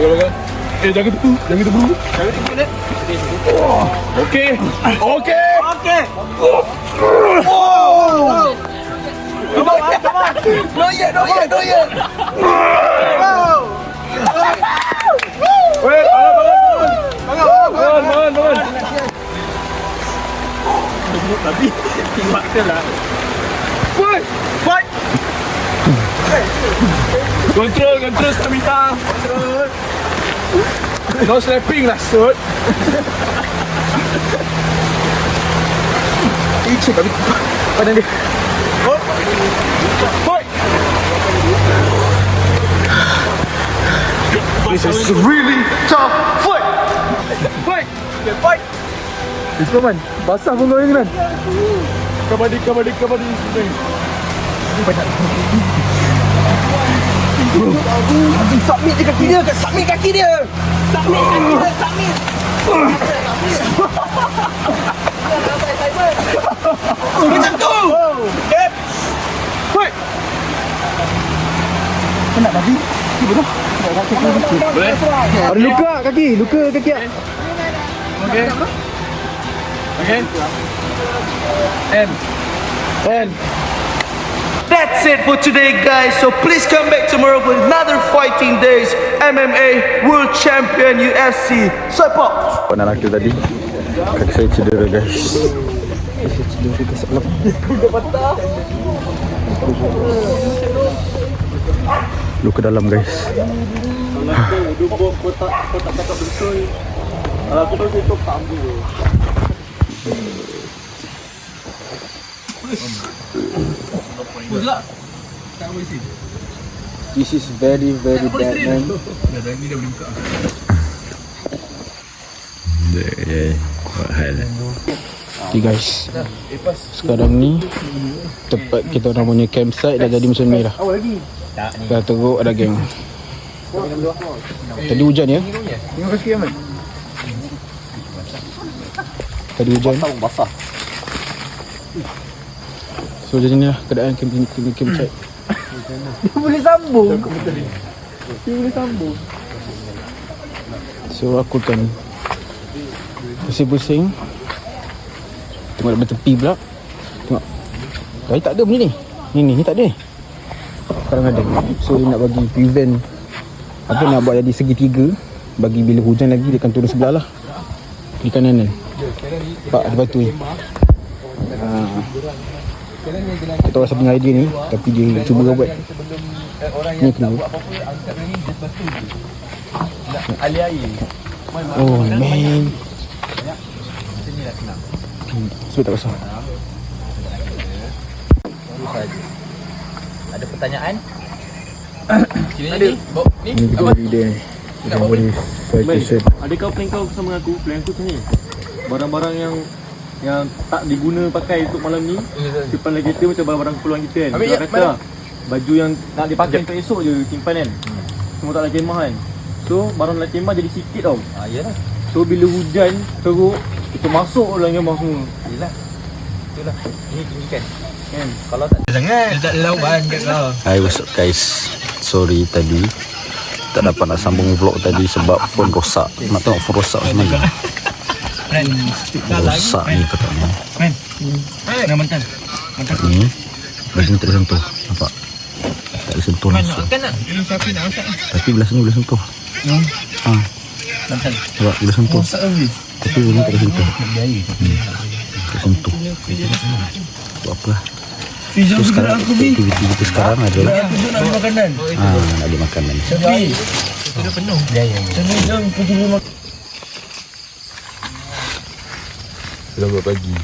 Bagus. Jangan tepu. Okey. Come on. No yet. Bangun. Tapi timbak ke lah. Fight. Control stamina. No slapping lah, Sud. Cik, tapi badan dia. Fight. This is really tough. Fight. Isman, basah pun kau yang kan? Kabadi. Submit je kaki dia. Submit. Macam tu. Yep. Fight. Kena babi. Betul? Boleh. Ada luka kaki. Okay. And that's it for today, guys. So please come back tomorrow for another fighting days. MMA World Champion UFC. Support. Nak laki tadi kaki saya cedera, guys. Luka dalam, guys. This is very bad, man. Okay guys, sekarang ni tempat kita orang punya campsite dah jadi macam ni dah. Dah teruk ada geng. Tadi hujan ya? Tadi hujan. So macam ni lah keadaan campsite. Dia boleh sambung. So aku akan pusing-pusing. Tengok dekat tepi pula. Tengok. Tadi tak ada benda ni. Ni tak ada ni. Sekarang ada. So dia nak bagi prevent apa, nak buat jadi segitiga. Bagi bila hujan lagi dia akan turun sebelah lah. Di kanan ni. Nampak ada batu ni. Tak tahu siapa idea ni, tapi dia cuba buat. Ni kena buat. Oh man. Sebab tak pasal. Ada pertanyaan? Ada. Ni kita bagi dia ni. Kita bagi citation. Adakah plan kau sama aku? Plan aku macam ni. Barang-barang yang tak diguna pakai untuk malam ni, simpan lagi kereta macam barang-barang keperluan kita kan. Kita kata baju yang nak dipakai untuk esok je simpan kan. Semua tak dalam kemah kan. So barang dalam kemah jadi sikit tau. Yalah. So bila hujan teruk, kita masuk dalam kemah semua. Yalah. Itulah. Ini tinggikan. Kan? Kalau tak jangan. Tak lawan kat kau. Hi, what's up guys? Sorry tadi tak dapat nak sambung vlog tadi sebab phone rosak. Nak tengok phone rosak macam mana. Rosak ni katanya. Nak mantan. Ni belah sini tak boleh sentuh. Nampak? Tak boleh sentuh langsung. Tapi belah sini boleh sentuh. Nampak? Boleh sentuh. Tapi belah ni tak boleh sentuh. Tak sentuh. Buat apa lah. So sekarang aktiviti kita sekarang adalah Nak beli makanan. nak beli makanan. Tapi itu dah penuh. Ya. Jom pergi beli makanan. Selamat pagi.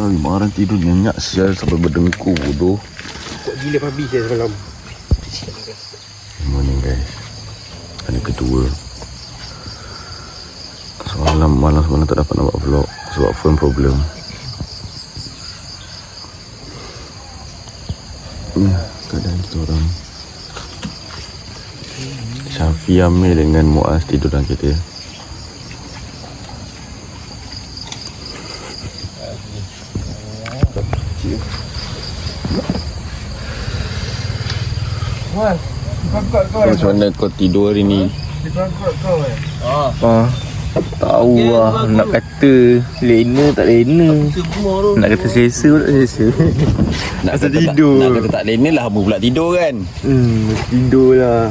Bagi orang tidur nyenyak sial sampai berdengkur bodoh. Kok gila babi saya semalam. Morning guys. Hari kedua. Malam tak dapat nak buat vlog sebab phone problem. Keadaan kita orang. Syafi, Amir dengan Muaz tidur dalam kereta. Macam mana kau tidur hari ni? Tahu lah nak kata lena tak lena. Nak kata selesa pun tak selesa. Nak kata tidur. Nak kata tak lena lah, hamba pula tidur kan? Tidur lah.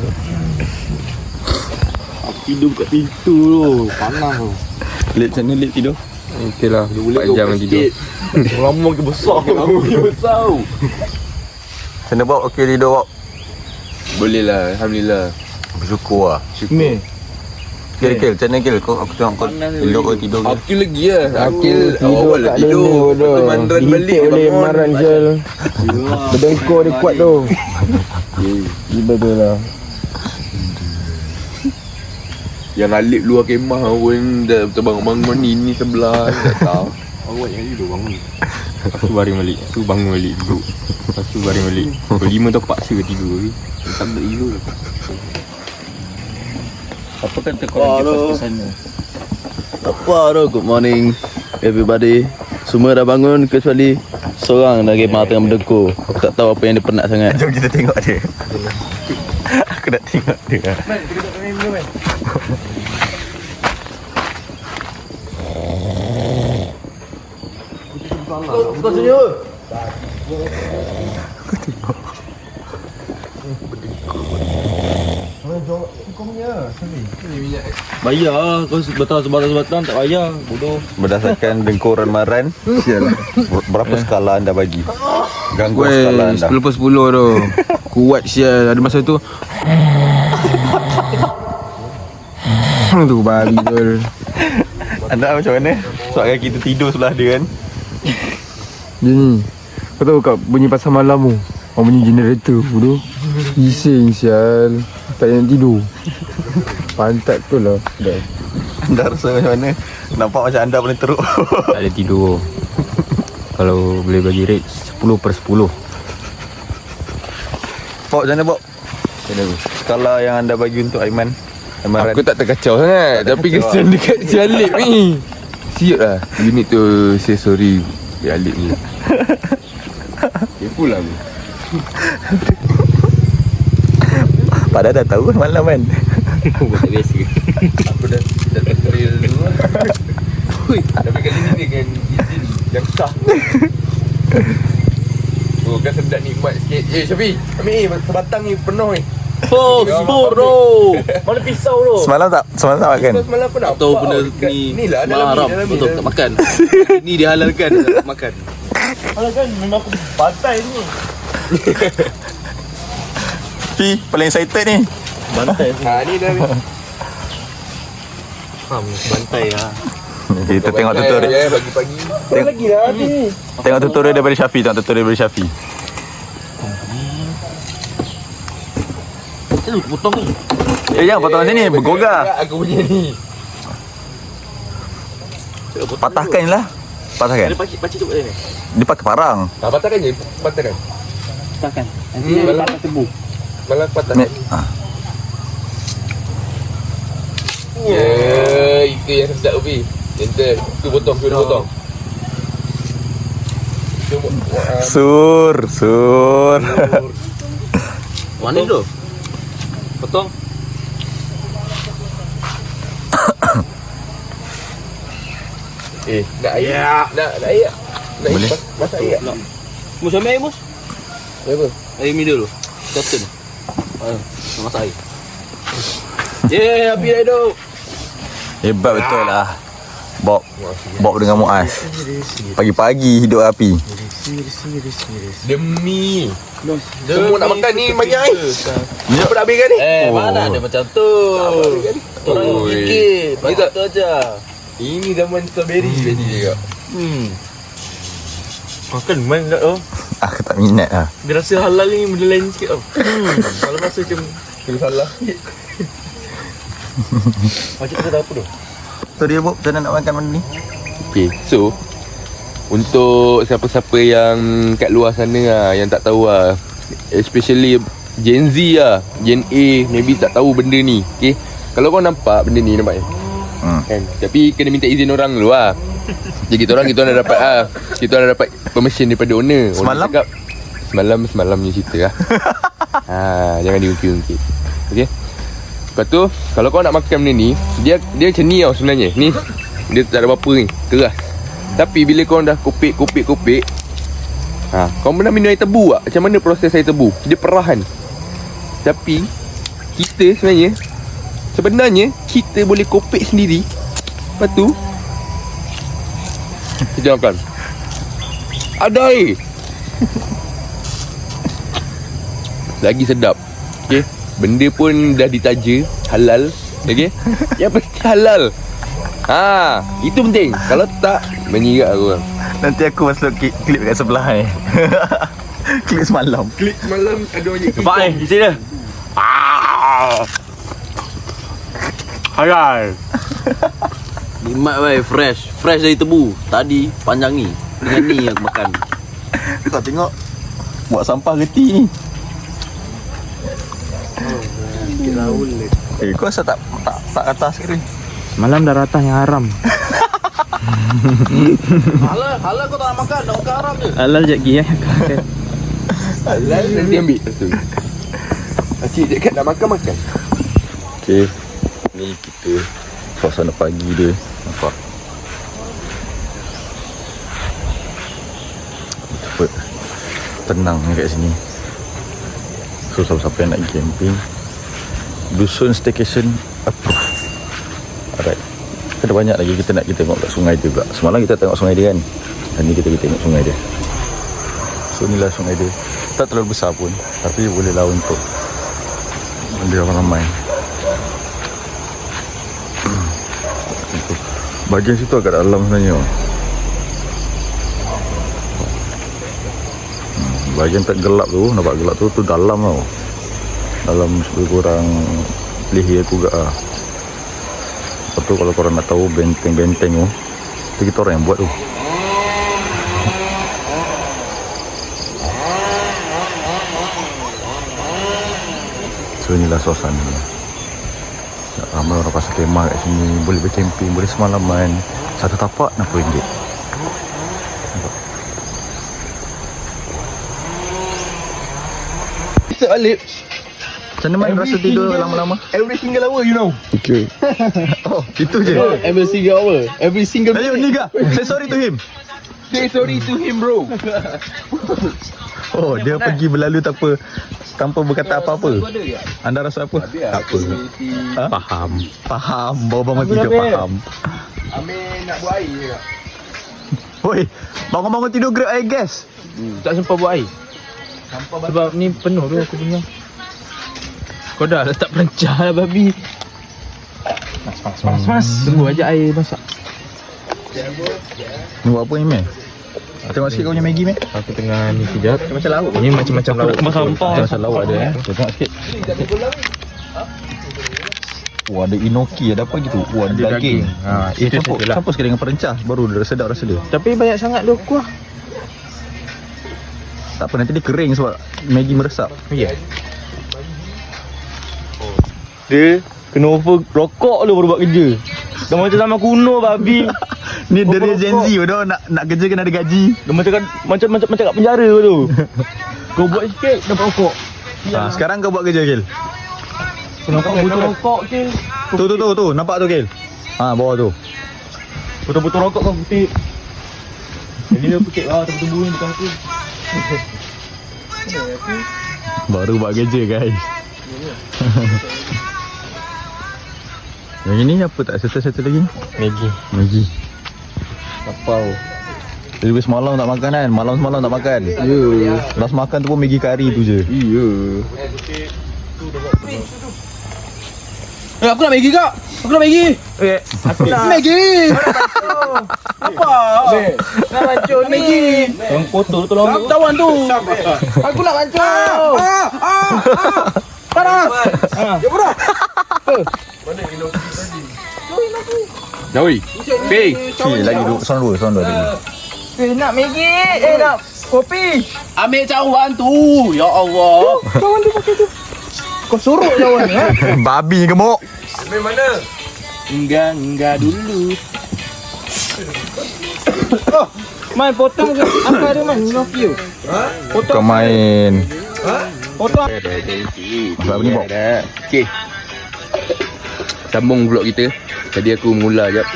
Tidur kat pintu tu. Panas tu. Lip macam mana Lip tidur? Okay lah 4 jam tidur. Lama makin besar. Makin besar. Macam mana Bob? Okey tidur Bob? Boleh lah, Alhamdulillah. Bersyukur lah. Ni. Kil, macam mana Kil? Aku tengok kau elok ke tidur ke? Akil lagi lah. Akil tidur awal kat tidur. lena tu. Lepas tu Mandran balik Dihimpit oleh bangun. Maran Syal. Berdengkur dia kuat tu. Betul lah. Yang Alip luar kemah pun dah terbangun-bangun ni sebelah. Tak tahu. Awak yang tidur bangun. Lepas tu baring balik. Lepas tu bangun balik duduk. Lepas tu baring balik. Pukul 5 tu paksa tidur ni. Tak boleh tidur. Apa kata korang lepas ke sana? Apa tu? Good morning everybody. Semua dah bangun kecuali seorang lagi tengah berdengkur. Aku tak tahu apa yang dia penat sangat. Jom kita tengok dia. Aku nak tengok dia. Kau senyum. Bayar kau sebatang tak bayar. Bodoh. Berdasarkan dengkuran Maran, berapa skala anda bagi? Gangguan skala anda. 10 per 10 tu. Kuat sial. Ada masa tu tu bari tu. Anda macam mana? Sebabkan kita tidur sebelah dia kan. Dia ni. Kau tahu kat bunyi pasar malam tu? Orang bunyi generator tu. Bising sial. Tak yang tidur. Pantat tu lah. Dah. Anda rasa macam mana? Nampak macam anda paling teruk. Tak ada tidur. Kalau boleh bagi rate 10 per 10. Bob macam mana Bob? Skala yang anda bagi untuk Aiman. Maran. Aku tak terkacau sangat. Tapi kesian dekat si Alip ni. Siap lah. You need to say sorry si Alip ni. Kepo lah aku. Padahal dah tahu malam kan. Tak biasa. Aku dah tertrail dulu lah. Tapi kali ni dia kan izin yang sah. Oh kan sedap nikmat sikit. Syafi, ambil sebatang ni penuh ni. Oh, bro. Mana pisau tu? Semalam tak makan. Semalam pun nampak. Tahu benda ni lah dalam haram. dalam Betul tak makan. Ni dihalalkan tak makan. Halalkan kan memang aku bantai tu. Fi, paling excited ni. Bantai. Ha ni dah. Bantai lah. Kita tengok tutorial. Ya pagi-pagi. Lagi lah ni. Tengok tutorial daripada Syafi, tengok tutorial daripada Syafi. Potong ni. Jangan potong kat sini, bergogah. Aku punya ni. Patahkan je lah. Patahkan. Dia pakcik tu kat sini. Dia pakai parang. Patahkan je, patahkan. Takkan. Nanti dia patah tebu. Malah patah. Ni. Ya, itu yang sedap Ubi. Gentle. Tu potong, tu potong. Sur. Mana tu? Potong. Nak air? Nak air? Nak Boleh. masak air? Mus ambil air mus. Apa? Air middle tu. Cotton. Masak air. Habis dah hidup. Hebat betul lah. Bob dengan Muaz. Pagi-pagi hidup api. Demi semua nak makan ni banyak air. Siapa nak habiskan ni? Mana ada macam tu. Orang Oi. sikit. Bagi tu aja. Ini zaman strawberry biasa juga. Makan main tak tau. Aku tak minat lah. Dia rasa halal ni benda lain sikit tau. Kalau rasa macam Kena salah. macam tu tak apa tu. So dia Bob, macam mana nak makan benda ni? Okay, so untuk siapa-siapa yang kat luar sana lah, yang tak tahu lah, especially Gen Z lah, Gen A maybe tak tahu benda ni. Okay, kalau kau nampak benda ni, nampak kan? Tapi kena minta izin orang dulu lah. Jadi kita orang dah dapat kita orang dah dapat permission daripada owner. Semalam? Cakap, semalam punya cerita lah. Jangan diungkit-ungkit. Okay, lepas tu kalau kau nak makan benda ni, dia macam ni tau sebenarnya. Ni dia tak ada apa-apa ni, keras. Tapi bila kau dah kopek, kau pernah minum air tebu tak? Macam mana proses air tebu? Dia perahan. Tapi kita sebenarnya kita boleh kopek sendiri. Lepas tu kita makan. Ada air. Lagi sedap. Okay, benda pun dah ditaja halal. Okay, yang pasti halal. Itu penting. Kalau tak, menyirat aku. Nanti aku masuk klip kat sebelah ni. Klip semalam. Klik semalam ada orang Nampak ni, isi dia. Halal. Nikmat weh, fresh dari tebu. Tadi panjang ni. Dengan ni aku makan. Kau tengok buat sampah reti ni. Kau asal tak rata sekali? Malam dah ratah yang haram. Halal kau tak nak makan. Nak makan haram je. Halal je lagi halal, nanti ambil tu. Cik cakap nak makan. Okay, ni kita suasana pagi dia. Nampak cepat tenang ni kat sini. So siapa-siapa yang nak pergi camping, Dusun Staycation approve. Alright, ada banyak lagi kita nak tengok kat sungai tu pula. Semalam kita tengok sungai dia kan, dan ni kita tengok sungai dia. So inilah sungai dia. Tak terlalu besar pun, tapi boleh lah untuk dia ramai. Bahagian situ agak dalam sebenarnya. Bahagian tak gelap tu, nampak gelap tu dalam tau. Dalam lebih kurang leher aku juga lah. Lepas tu kalau korang nak tahu benteng-benteng tu, itu kita orang yang buat tu. So inilah suasana. Ramai orang pasal kemah kat sini. Boleh bercamping, boleh semalaman. Satu tapak RM60. Bisa balik. Macam mana rasa tidur lama-lama? Every single hour, you know. Okay. Oh, itu je. Every single hour. Every single Ayo Niga, say sorry to him. Say sorry to him, bro. Oh, dia pergi berlalu tanpa berkata apa-apa. Anda rasa apa? Tak apa. Faham. Bawa-bawa tidur faham. Amin nak buat air je tak? Oi, bangun-bangun tidur grab air gas. Tak sempat buat air. Sebab ni penuh tu aku punya. Kau dah letak pelencah lah babi. Mas. Tunggu aja air masak. Ni buat apa ni, Meh? Tengok sikit kau punya Maggi, Meh. Aku tengah ni kejap. Macam lauk. Ini macam-macam lauk. Macam lauk ada tengok sikit. Wah, ada inoki, ada apa gitu. Wah, ada daging. Itu sajalah. Campur sikit dengan perencah, baru dia sedap rasa dia. Tapi banyak sangat tu kuah. Tak apa, nanti dia kering sebab Maggi meresap. Ya. Dia kena over rokok lu baru buat kerja. Dah macam zaman kuno babi. Ni dari Gen Z dah nak kerja kena ada gaji. Dah macam kat penjara tu. Kau buat sikit dapat rokok. Sekarang kau buat kerja, Gil. Kenapa butuh rokok je? Tu, nampak tu, Gil? Bawah tu. Betul-betul rokok kau putih. Ini dia putih lah, betul-betul ni bukan aku. Baru buat kerja, guys. Yang ini apa tak satu lagi? Maggi. Kapau. Jadi semalam tak makan kan? Malam-semalam tak makan. Ya. Last makan tu pun Maggi kari tu je. Iya. Aku nak Maggi kak. Aku nak Maggi. Aku nak Maggi. Apa? nak rancun ni. Yang kotor tu tolong. Tawan tu. Aku nak rancun. Panas. Ya bro. Dah oi. Pay. Lagi dua lagi. Nak Maggi. Nak Kopi. Ambil cawan tu. Ya Allah. Cawan tu pakai tu. Kau suruh cawan ha? Babi gemuk. Enggak dulu. Man, potong ke? Apa ada man? Love you. Kau main. Potong. Masak ni Bob. Okay. Sambung vlog kita. Tadi aku mula jap.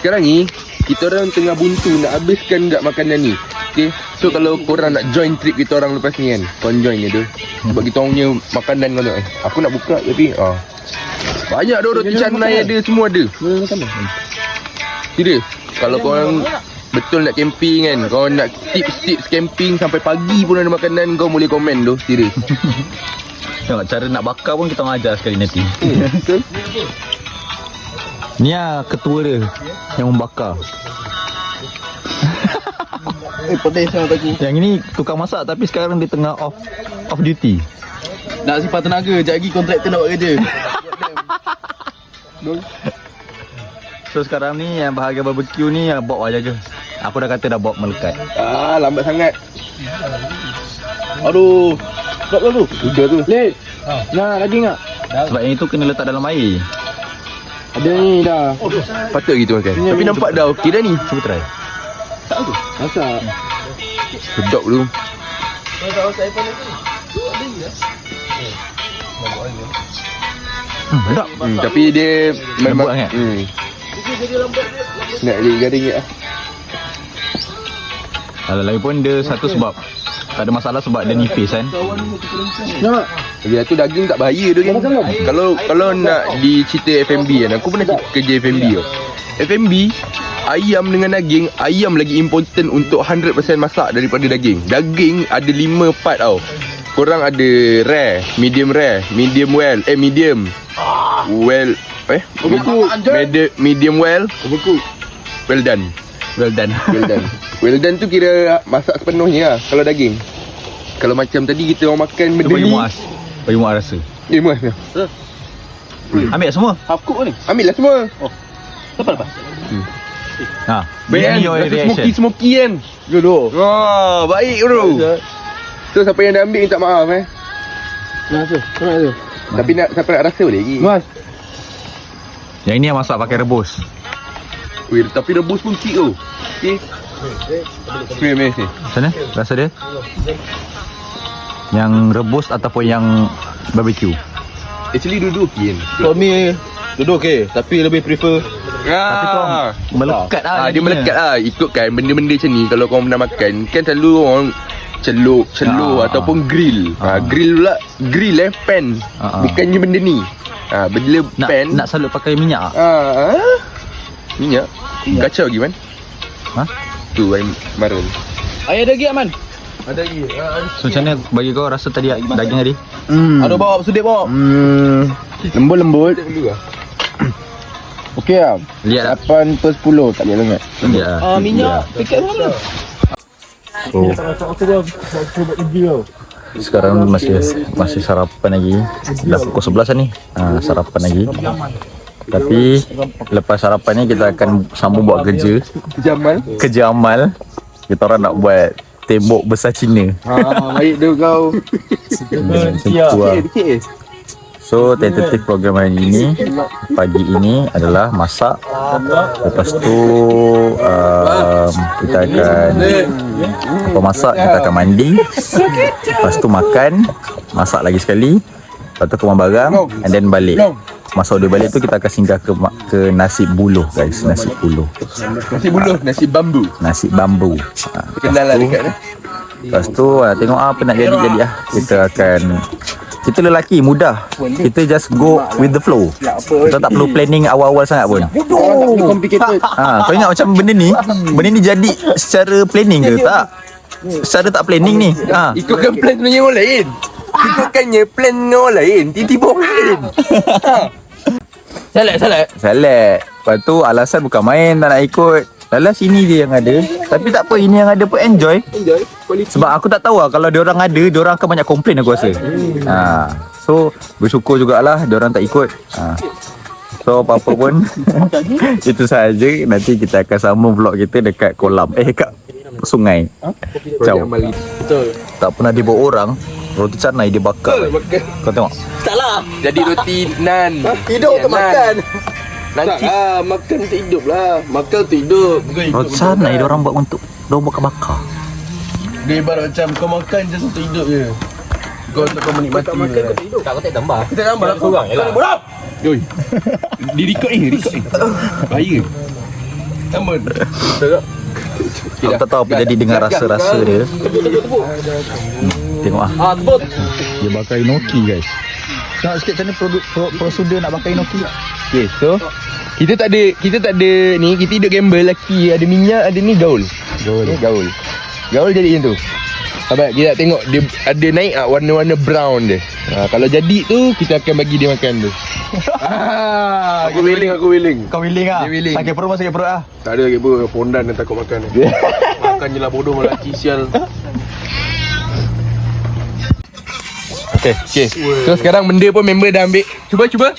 Sekarang ni kita orang tengah buntu nak habiskan kat makanan ni. Okay. So kalau korang nak join trip kita orang lepas ni kan, korang join je tu. Sebab kita orang punya makanan kau tengok. Aku nak buka tapi banyak dah roti canai ada, semua ada. Serius. Kalau korang betul nak camping kan, kau nak tips camping sampai pagi pun ada makanan, kau boleh komen tu. Serius. Tengok cara nak bakar pun kita orang ajar sekali nanti. Betul. Ni lah ketua dia yang membakar. Pedih sangat aku. Yang ini tukang masak tapi sekarang dia tengah off duty. Nak simpan tenaga. Sekejap lagi kontraktor nak buat kerja. So sekarang ni yang bahagian barbecue ni Bob aja je. Aku dah kata dah Bob melekat. Lambat sangat. Aduh. Stop tu. Udah tu. Lid. Nah, daging tak? Sebab yang itu kena letak dalam air. Ada ni dah. Patut gitu makan. Tapi nampak dah okey dah ni. Cuba try. Masak. Sedap tu. Sedap. Tapi dia memang Lembut sangat. Nak dia garing je. Kalau lagi pun dia satu sebab tak ada masalah sebab dia nipis kan. Dia tu daging tak bahaya tu kan. Kalau nak di cerita F&B kan, aku pernah kerja F&B tau. F&B ayam dengan daging, ayam lagi important untuk 100% masak daripada daging. Daging ada 5 part tau. Korang ada rare, medium medium well, medium well, medium well, well done. Well done tu kira masak sepenuhnya lah kalau daging. Kalau macam tadi kita orang makan benda ni, Bagi muas rasa. muas. Ambil semua. Half cook ni. Ambil lah semua. Lepas. Ha. Baik kan, your rasa reaction. smoky kan. Dulu. Wah, baik bro. So siapa yang dah ambil minta maaf Kenapa tu? Tapi nak siapa nak rasa boleh lagi. Mas. Yang ini yang masak pakai rebus. Weh, tapi rebus pun cik tu. Okey. Weh, ni. Macam mana rasa dia? Yang rebus ataupun yang barbecue? Actually dua-dua okey kan. For me duduk okey, tapi lebih prefer Tapi tu melekat lah. Dia melekat lah. Ikutkan benda-benda macam ni kalau korang pernah makan, kan selalu orang celup ataupun grill. Grill pula, pan. Bukannya benda ni. Bila pan Nak selalu pakai minyak. minyak. Kacau lagi man. Tu air marun. ayah daging man. Ada lagi. So macam mana bagi kau rasa tadi daging tadi? Ada bawa sedip bawa. Lembut. Okey lah. Lihat lah. 8/10 tak boleh sangat. Lihat lah. Minyak paket mana? So sekarang masih sarapan lagi. Dah pukul 11 ni. Sarapan lagi. Tapi lepas sarapan ni kita akan sambung buat kerja amal. Kita orang nak buat tembok besar Cina. Baik tu kau. So tentative program hari ini, pagi ini adalah masak. Lepas tu kita akan masak, kita akan mandi. Lepas tu makan, masak lagi sekali. Lepas tu kemas barang and then balik. Masa dia balik tu kita akan singgah ke nasi buluh guys, nasi buluh. Nasi bambu. Nasi bambu. Kenal lah dekat ni. Lepas tu tengok apa nak jadi lah. Kita lelaki mudah. Kita just go with the flow. Kita tak perlu planning awal-awal sangat pun. Kau ingat macam benda ni jadi secara planning ke tak? Secara tak planning ni. Ikutkan plan sebenarnya orang lain. Ikutkannya plan orang lain. Tiba-tiba orang lain. Salat. Lepas tu alasan bukan main tak nak ikut. Lala sini dia yang ada. Tapi tak apa, ini yang ada pun enjoy. Sebab aku tak tahu lah, kalau diorang ada, diorang akan banyak komplain aku rasa. So bersyukur jugalah diorang tak ikut. So apa-apa pun itu sahaja. Nanti kita akan sambung vlog kita dekat kolam. Kat sungai. Jauh. Betul. Tak pernah dibawa orang. Roti canai dibakar. Kau tengok. Jadi roti nan. Hidup untuk makan. Tak lah, makan untuk hidup lah. Makan untuk hidup. Roti canai dia orang buat untuk bakar. Dia ibarat macam kau makan just untuk hidup je. Kau untuk kau menikmati. Tak makan untuk hidup. Tak, kau tak tambah. Kita tambah lah seorang je lah. Yoi. Di record ni. Bahaya. Tambah. Aku tak tahu apa jadi dengan rasa-rasa dia. Tengok ah. Tebut. Dia bakar inoki guys. Tengok sikit macam ni prosedur nak bakar inoki. Okay, so kita tak ada ni, kita hidup gamble lelaki, ada minyak, ada ni gaul. Gaul jadi macam tu. Sabar, kita nak tengok dia ada naik tak warna-warna brown dia. Kalau jadi tu kita akan bagi dia makan tu. Aku willing. Kau willing ah? Dia willing. Sakit perut ah. Tak ada lagi pun pondan yang takut makan. Makan je lah bodoh lelaki sial. Okay. So sekarang benda pun member dah ambil. Cuba.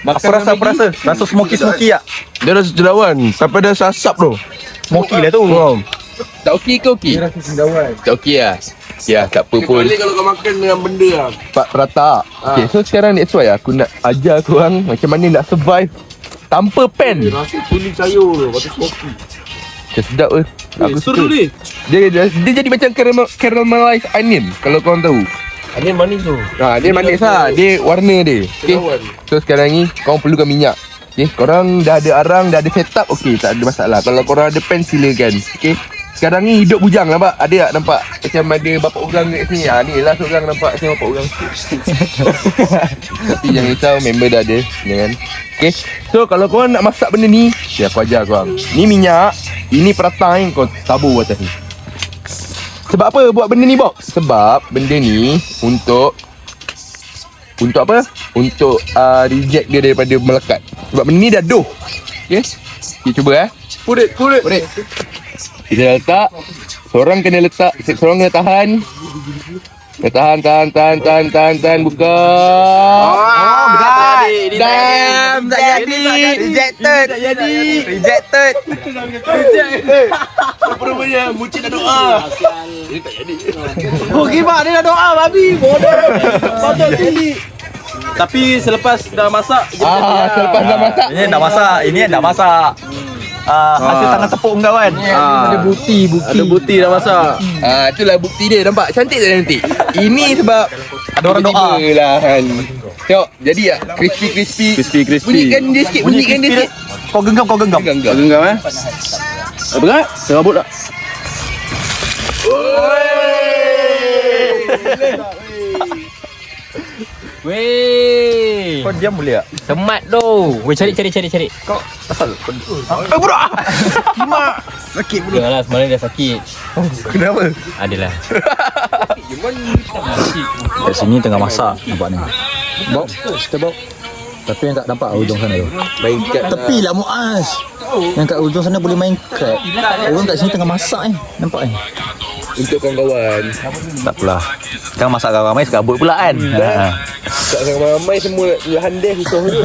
Makan Apa rasa? Rasa smoky tak? Dia rasa cendawan. Sampai dah asap tu. Smoky lah tu. tak okey ke okey? Dia rasa cendawan. Tak okey lah. Ya, tak apa pun. Kecuali kalau kau makan dengan benda lah. Rata. Okay, so sekarang that's why aku nak ajar korang macam mana nak survive tanpa pen. Dia rasa kuning sayur tu. Lepas tu smoky. Macam sedap ke? Aku Suruh suka. dulu Dia jadi macam caramelized onion kalau korang tahu. Onion manis tu. Dia manis lah. Dia warna dia. Okay. Cendawan. So sekarang ni korang perlukan minyak. Okay. Korang dah ada arang, dah ada setup. Okay, tak ada masalah. Kalau korang ada pen silakan. Okay. Sekarang ni hidup bujang nampak? Ada tak nampak? Macam ada bapak orang kat sini. Ni lah seorang nampak macam bapak orang. Tapi jangan risau, member dah ada. Jangan. Okay. So kalau korang nak masak benda ni, aku ajar korang. Ni minyak. Ini perata yang kau tabur atas ni. Sebab apa buat benda ni, Bob? Sebab benda ni untuk apa? Untuk reject dia daripada melekat. Sebab benda ni dah doh. Okay? Okay, cuba Put it. Kita letak. Seorang kena letak. Seorang kena tahan. Tahan. Buka. Damn. Tak jadi. Rejected. Rupanya Mucik dah doa. Oh gimana dia dah doa babi. Bodoh. Patut sini. Tapi selepas dah masak Selepas dah masak. Ini dah masak. Hasil tangan tepuk kau kan. Ada bukti. ada buti dah masak. Itulah bukti dia. Nampak? Cantik tak cantik? Ini sebab Ada orang doa. tiba-tiba lah kan. Tengok, jadi tak? Crispy. Bunyikan dia sikit. Kau genggam. Genggam berat? Serabut tak? Weh. Kau diam boleh tak? Semat tu. Weh cari. Kau asal. Budak! Kimak! Sakit bro. Janganlah semalam dah sakit. Kenapa? Adalah. Kat sini tengah masak. Nampak ni. Bau. Kita bau. Tapi yang tak nampak ujung sana tu. Main kat Tepi lah Muaz. Yang kat ujung sana boleh main kad. Orang kat sini tengah masak Nampak untuk kawan-kawan. Tak apalah. Sekarang masak ramai sekabut pula kan. Tak ramai semua handai susah je.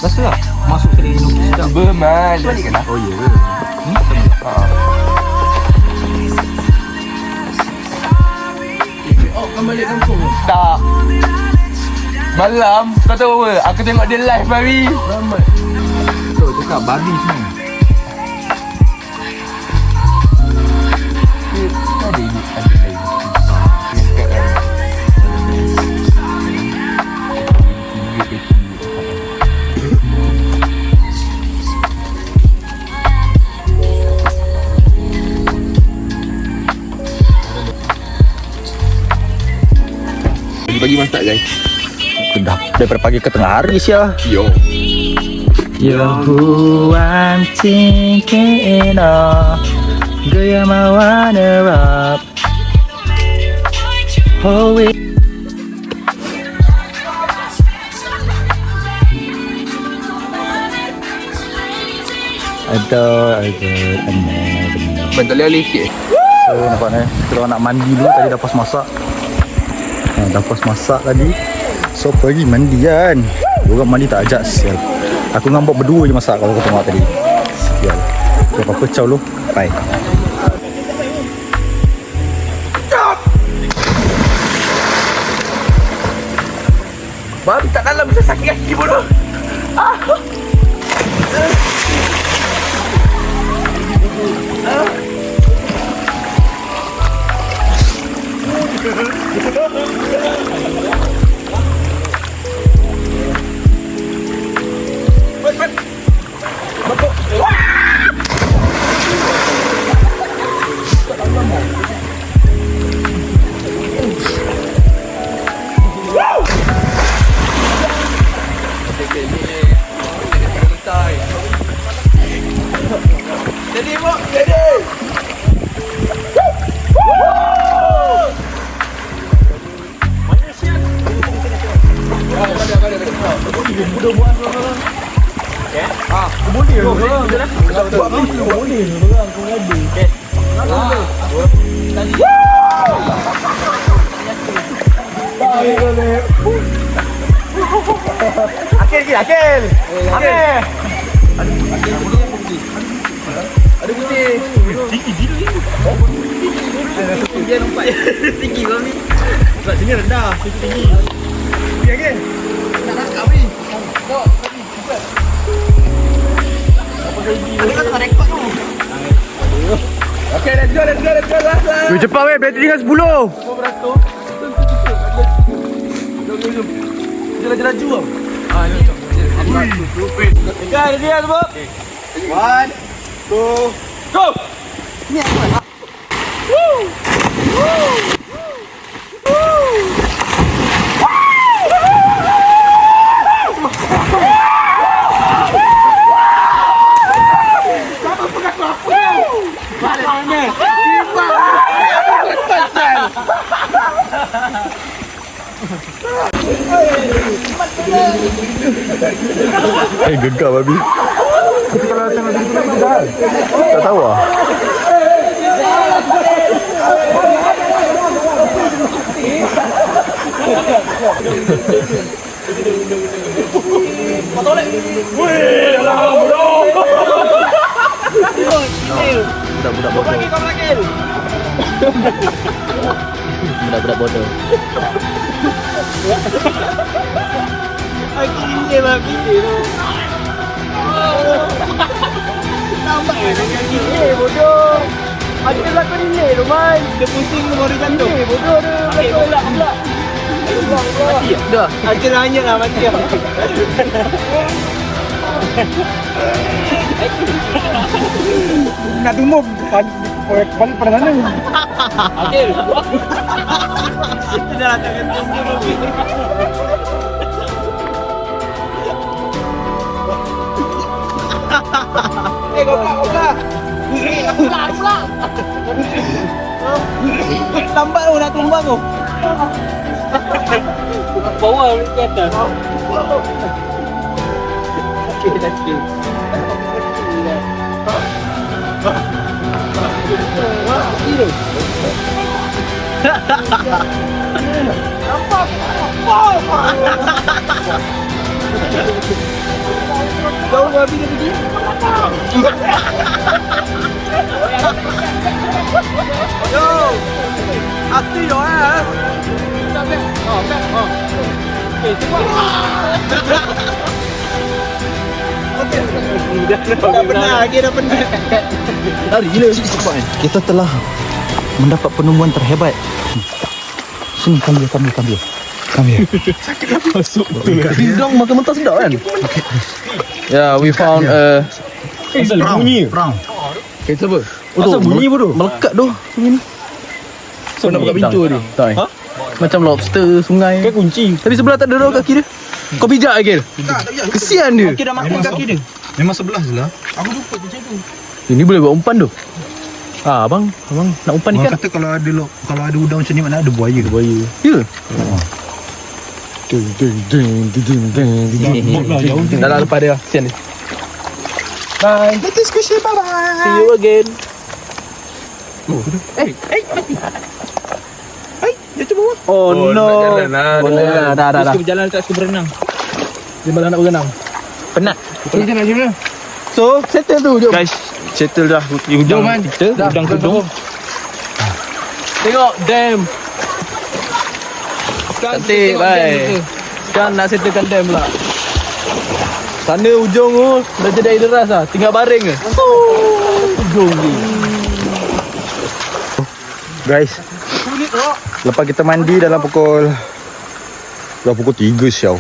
Rasa lah. Masuk ke dalam sedap. Berman. Oh ya ke? Tak. Malam kau tahu apa? Aku tengok dia live babi. Betul cakap babi semua. Pagi masak guys. Dah daripada pagi ke tengah hari sia. Yo. You're who I'm thinking of. Girl, you're my runner up. Oh, it. Ada Bantu alih sikit. So nampak ni, kita orang nak mandi dulu. Tadi dah pas masak. Dah pas masak tadi. So pergi mandi kan. Diorang mandi tak ajak sial. Aku dengan Bob berdua je masak kalau kau tengok tadi. Sial. Okay, apa-apa ciao dulu. Bye. Babi tak dalam bisa sakit kaki bodoh. Cepat weh, bateri tinggal 10. Laju tau. Dah dia semua. 1 2 go. Ni apa? Woo! Gegak babi. Tapi kalau tengok diri tu dah. Tak tahu ah. Budak-budak bodoh. Budak-budak bodoh. Aku ini babi tu. Nampak dengan gini bodoh. Ada lakon ini Roman. Dia pusing baru jatuh. Ini bodoh dia. Okey, pula. Mati dah. Ajar hanya lah mati. Nak tunggu balik pada sana. Okey. Kita dah takkan tunggu. Gopla. Pula. Lambat tu nak tumbang tu. Bawa ke atas. Okey, dah chill. Nampak. Jauh babi dia pergi. Yo, I see your ass. Okay, cepat. Dah penat lagi, dah penat. Lari gila. Kita telah mendapat penemuan terhebat. Sini, come here. Masuk betul. Bindong makan mentah sedap kan? Yeah, we found a bunyi. okay, siapa? Asal bunyi bodoh? Melekat tu. Begini. So nak buka pintu dia. Tak. Macam lobster sungai. Kan kunci. Tapi sebelah tak ada roh kaki dia. Kau pijak Agil. Kesian dia. Kaki dah makan kaki dia. Memang sebelah je lah. Aku lupa macam tu. Ini boleh buat umpan tu. Abang nak umpan ikan. Orang kata kalau ada udang macam ni mana ada buaya. Ya. Dah lah lepas dia. Kesian dia. Bye. Let's squishy. Bye-bye. See you again. Oh no. Dah. Suka berjalan tak suka berenang. Dia malah nak berenang. Penat. Macam mana? So, settle tu jom. Guys, settle dah hujung kita, hujung kedung. Tengok dam. Cantik, bye. Sekarang nak settlekan dam pula. Sana hujung tu dah jadi air deras lah. Tinggal baring ke. Hujung ni. Guys, lepas kita mandi dalam pukul 3 siau.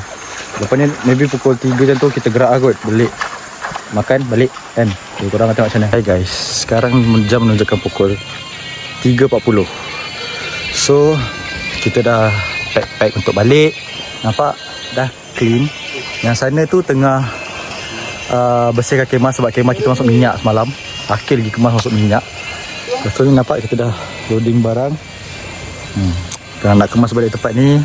Lepas ni maybe pukul 3 macam tu kita gerak lah kot. Balik makan, balik kan. Okay, korang nak tengok macam mana. Hai guys, sekarang jam menunjukkan pukul 3.40. So kita dah pack untuk balik. Nampak dah clean. Yang sana tu tengah bersihkan kemah sebab kemah kita masuk minyak semalam. Akhir lagi kemas masuk minyak. Lepas tu ni nampak kita dah loading barang. Kalau nak kemas balik tempat ni,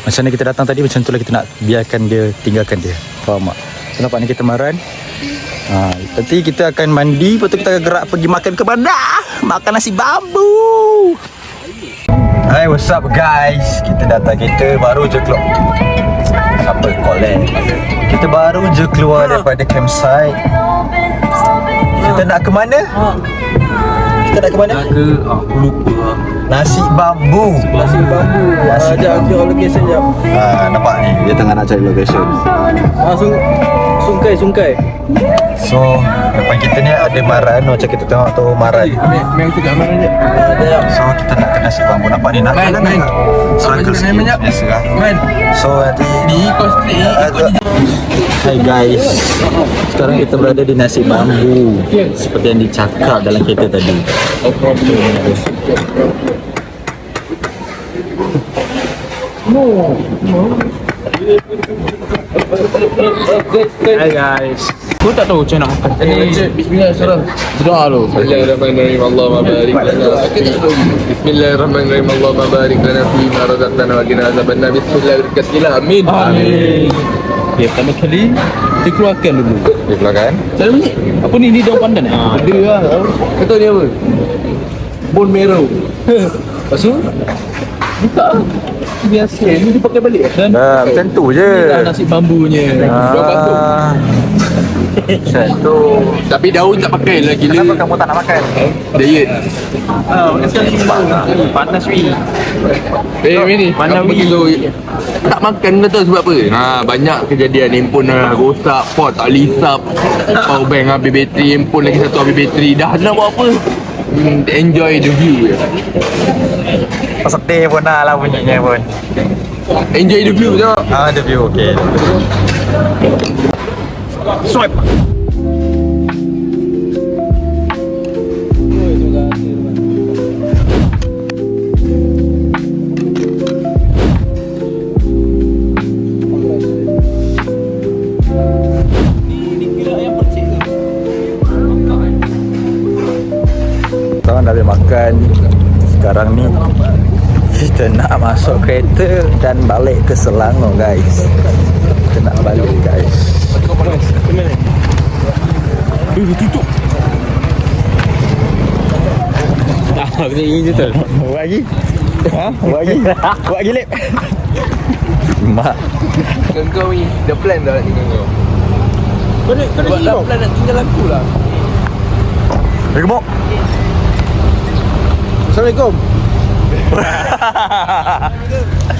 macam mana kita datang tadi, macam tu lah kita nak biarkan dia, tinggalkan dia. Faham tak? So nampak ni kita maran. Nanti kita akan mandi, lepas tu kita akan gerak pergi makan ke bandar. Makan nasi bambu. Hai, what's up guys? Kita datang, kita baru je keluar. Apa call kita baru je keluar daripada campsite. Kita nak ke mana? Kita nak ke mana? Aku lupa. Nasi bambu. Nasi bambu. Ajak aku location jap. Nampak ni, dia tengah nak cari location. Sungkai. So, depan kita ni ada maran. Macam kita tengok tu maran. Memang tu kat maran je. So, kita nak ke nasi bambu. Nampak ni, nak main. Circle sikit. Biasa lah. So, nanti ni kau straight. Hai guys, sekarang kita berada di nasi bambu. Seperti yang dicakap dalam kereta tadi. Hai guys. Aku tak tahu macam nak makan. Bismillah, surah. Doa lu. Bismillahirrahmanirrahim. Allahumma barik lana. Bismillahirrahmanirrahim. Allahumma barik lana fi ma razaqtana wa qina azabannar. Bismillahirrahmanirrahim. Amin. Amin. Okay, pertama kali kita keluarkan dulu. Dia keluarkan. Saya bunyi. Apa ni daun pandan eh? Ada lah. Kata ni apa? Bone marrow. Lepas tu buka lah. Biasa. Ni dia pakai balik kan? Macam tu je. Ni dah nasi bambunya. Macam tu. Tapi daun tak pakai lah gila. Kenapa kamu tak nak makan? Diet. Makan sekali. Panas weh. Ni Mana kamu begitu tak makan kau tahu sebab apa? Banyak kejadian handphone rosak, pot tak lisap, power bank habis bateri, handphone lagi satu habis bateri. Dah nak buat apa? Enjoy the view je. Sedih pun lah bunyinya pun. Enjoy the view je. The view okay. Swipe. Kawan dah habis makan. Sekarang ni kita nak masuk kereta dan balik ke Selangor guys. Kita nak balik guys. Tutup. Dah kena ingin je tu. Buat lagi? Buat lagi lep. Mak. Kau ni the plan dah nak tinggal kau. Kau dah plan nak tinggal aku lah. Assalamualaikum. Assalamualaikum.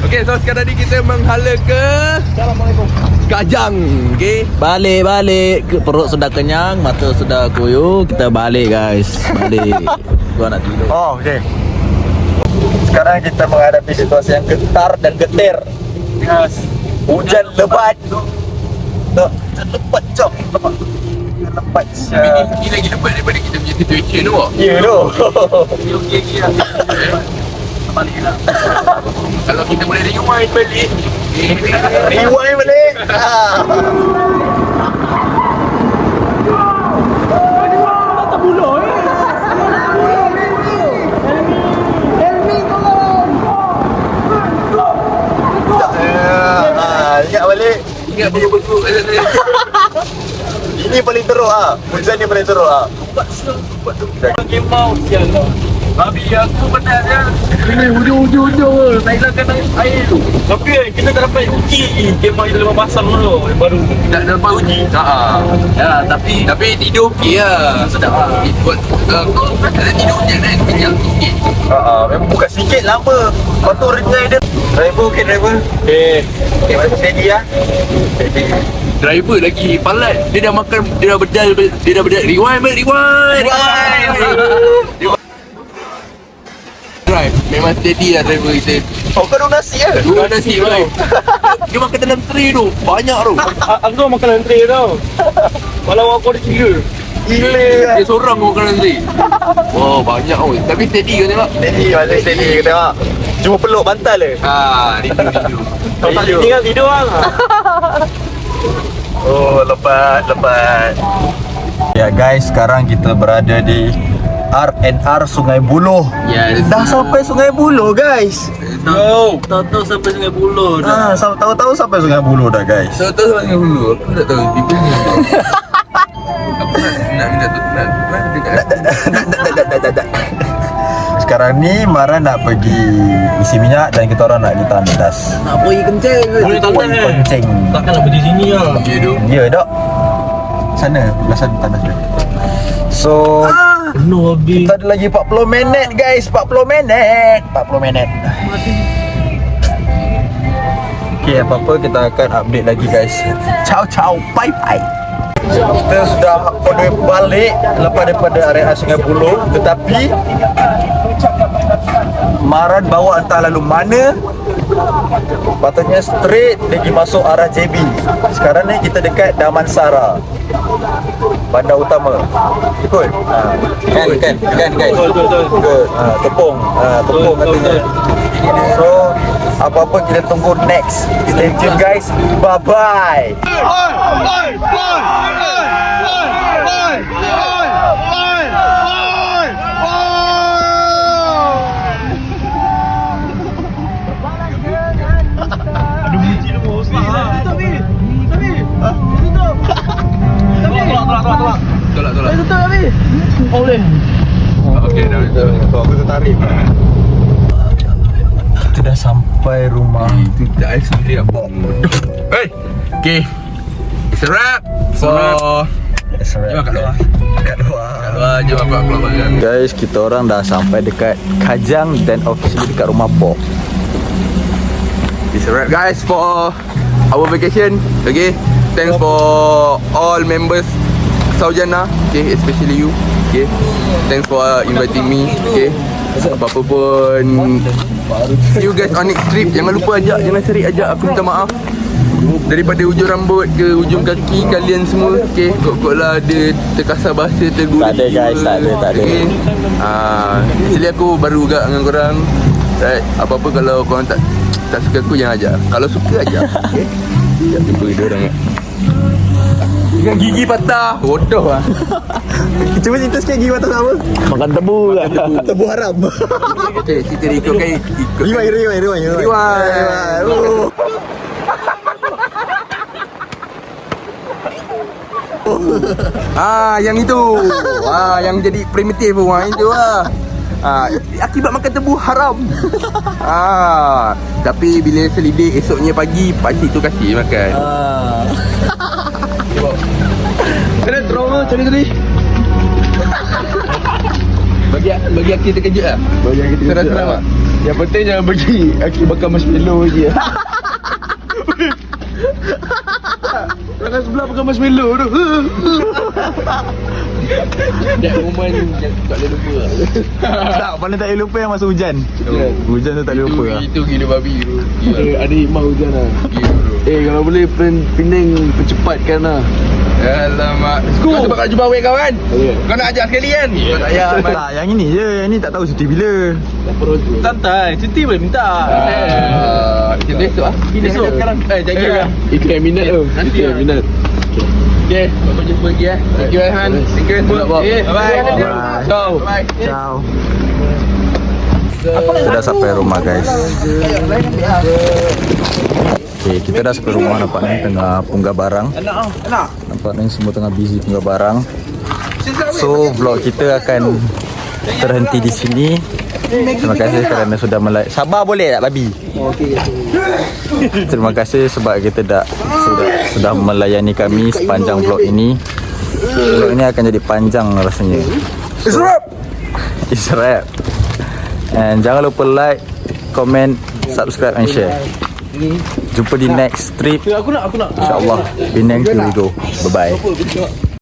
Okey, so sekarang ni kita menghala ke Assalamualaikum. Kajang. Okey. Balik ke perut sudah kenyang, mata sudah koyo, kita balik guys. Balik. Gua nak tidur. Oh, okey. Sekarang kita menghadapi situasi yang getar dan getir. Yes. Hujan lebat. Tak, lebat cok. Lebat siap. Ini lagi lebat daripada kita punya situation tu. Ya tu. Okey. Baliklah. Kalau kita boleh rewind balik. Rewind balik. Tak bulu eh. Ingat balik. Ingat betul-betul. ni paling teruk ah. Hujan ni paling teruk ah. Kemau sial lah. Babi aku penatnya. Ini hujung-hujung Thailand kena air tu. Tapi kita tak dapat uji kemau yang lepas pasang dulu. Baru tak dapat uji. Ya, tapi tidur okey lah. Sedap lah. Buat kau ada tidur je kan. Kenyang okey. Memang buka sikit lama. Lepas tu rengai dia. Driver okey driver. Okey masih steady ah. Driver lagi palat. Dia dah makan, dia dah bedal. Rewind. Drive. Memang steady lah driver kita. Oh kau donasi ya? Dua nasi bang. Dia makan dalam tray tu. Banyak tu. Aku makan dalam tray tau. Walau aku ada 3. Gila. Dia seorang makan dalam tray. Wah banyak tu. Tapi steady kan tengok. Steady masih steady kita tengok. Cuma peluk bantal je. Rindu. Tinggal tidur bang. Oh lepat. Ya guys, sekarang kita berada di R&R Sungai Buloh. Yes. Dah sampai Sungai Buloh guys. Tahu sampai Sungai Buloh dah. Tahu-tahu sampai Sungai Buloh dah guys. Tahu sangat dulu. Aku tak tahu tiba ni. Aku nak minta tu nak. Sekarang ni Mara nak pergi isi minyak dan kita orang nak pergi tandas. Nak pergi kencing ke? Boleh tandas kan? Kencing. Takkanlah pergi sini lah. Ya tu. Ya dok. Sana, belah sana tandas dia. So Penuh habis. kita ada lagi 40 minit guys. 40 minit. Okay, apa-apa kita akan update lagi guys. Ciao, bye. Kita sudah on the way balik lepas daripada area Sungai Buloh. Tetapi Maran bawa entah lalu mana. Patutnya straight lagi masuk arah JB. Sekarang ni kita dekat Damansara, bandar utama. Ikut? Kan guys. Good. Tepung katanya. So apa-apa kita tunggu next. Stay tune guys. Bye-bye. Tolak. Okey dah. Aku tertarik. Kita dah sampai rumah. Itu dah sendiri apa? Hey. Okey. It's a wrap. Jom kat luar. Jom aku keluar balik. Guys, kita orang dah sampai dekat Kajang dan officially dekat rumah Bob. It's a wrap guys for our vacation. Okay, thanks for all members Saujana. Okay, especially you. Okay, thanks for inviting me. Okay, apa-apa pun, see you guys on next trip. Jangan lupa ajak, jangan seri ajak. Aku minta maaf daripada ujung rambut ke ujung kaki kalian semua. Okay, kok lah ada terkasar bahasa, tergurau. Tak ada guys, tak ada. Okay, actually aku baru juga dengan korang. Right, apa-apa kalau korang tak suka aku jangan ajak. Kalau suka ajak. Okay, sekejap jumpa dia orang. Dengan gigi patah. Bodoh lah. Cuba cerita sikit gigi patah apa? Makan tebu lah. Tebu haram. Okay, cerita dia ikut. Riwai. Yang itu. Yang jadi primitif itu lah. Akibat makan tebu haram. Tapi bila selidik esoknya pagi, pakcik tu kasih makan. Kena trauma macam ni tadi. Bagi Aki terkejut lah. Bagi kita Serah senang tak? Yang penting jangan bagi Aki bakar marshmallow lagi. Tangan sebelah bakar marshmallow tu. That moment tak boleh lupa lah. Tak, paling tak boleh lupa yang masa hujan. Hujan tu tak boleh lupa lah. Itu gila babi tu. Ada hikmah hujan lah. Kalau boleh Penang percepatkan lah. Alamak. Kau sebab kau jumpa awet kau kan? Kau nak ajak sekali kan? Kau tak payah. Tak, yang ini je. Yang ni tak tahu cuti bila. Santai, cuti boleh minta. Kita esok lah. Esok sekarang. Jaga lah. Itu yang minat tu. Nanti Itu yang minat. Okay, bapak jumpa lagi eh. Thank you Aiman. Thank you. Bye-bye. Ciao. Bye. Ciao. Sudah sampai rumah guys. Okay, kita dah sampai rumah. Nampak ni tengah punggah barang. Nampak ni semua tengah busy punggah barang. So vlog kita akan terhenti di sini. Terima kasih kerana sudah sabar boleh tak babi? Terima kasih sebab kita sudah melayani kami sepanjang vlog ini. Vlog ini akan jadi panjang rasanya. It's a wrap. And jangan lupa like, comment, subscribe and share. Jumpa di next trip. InsyaAllah Penang here we go. Bye bye.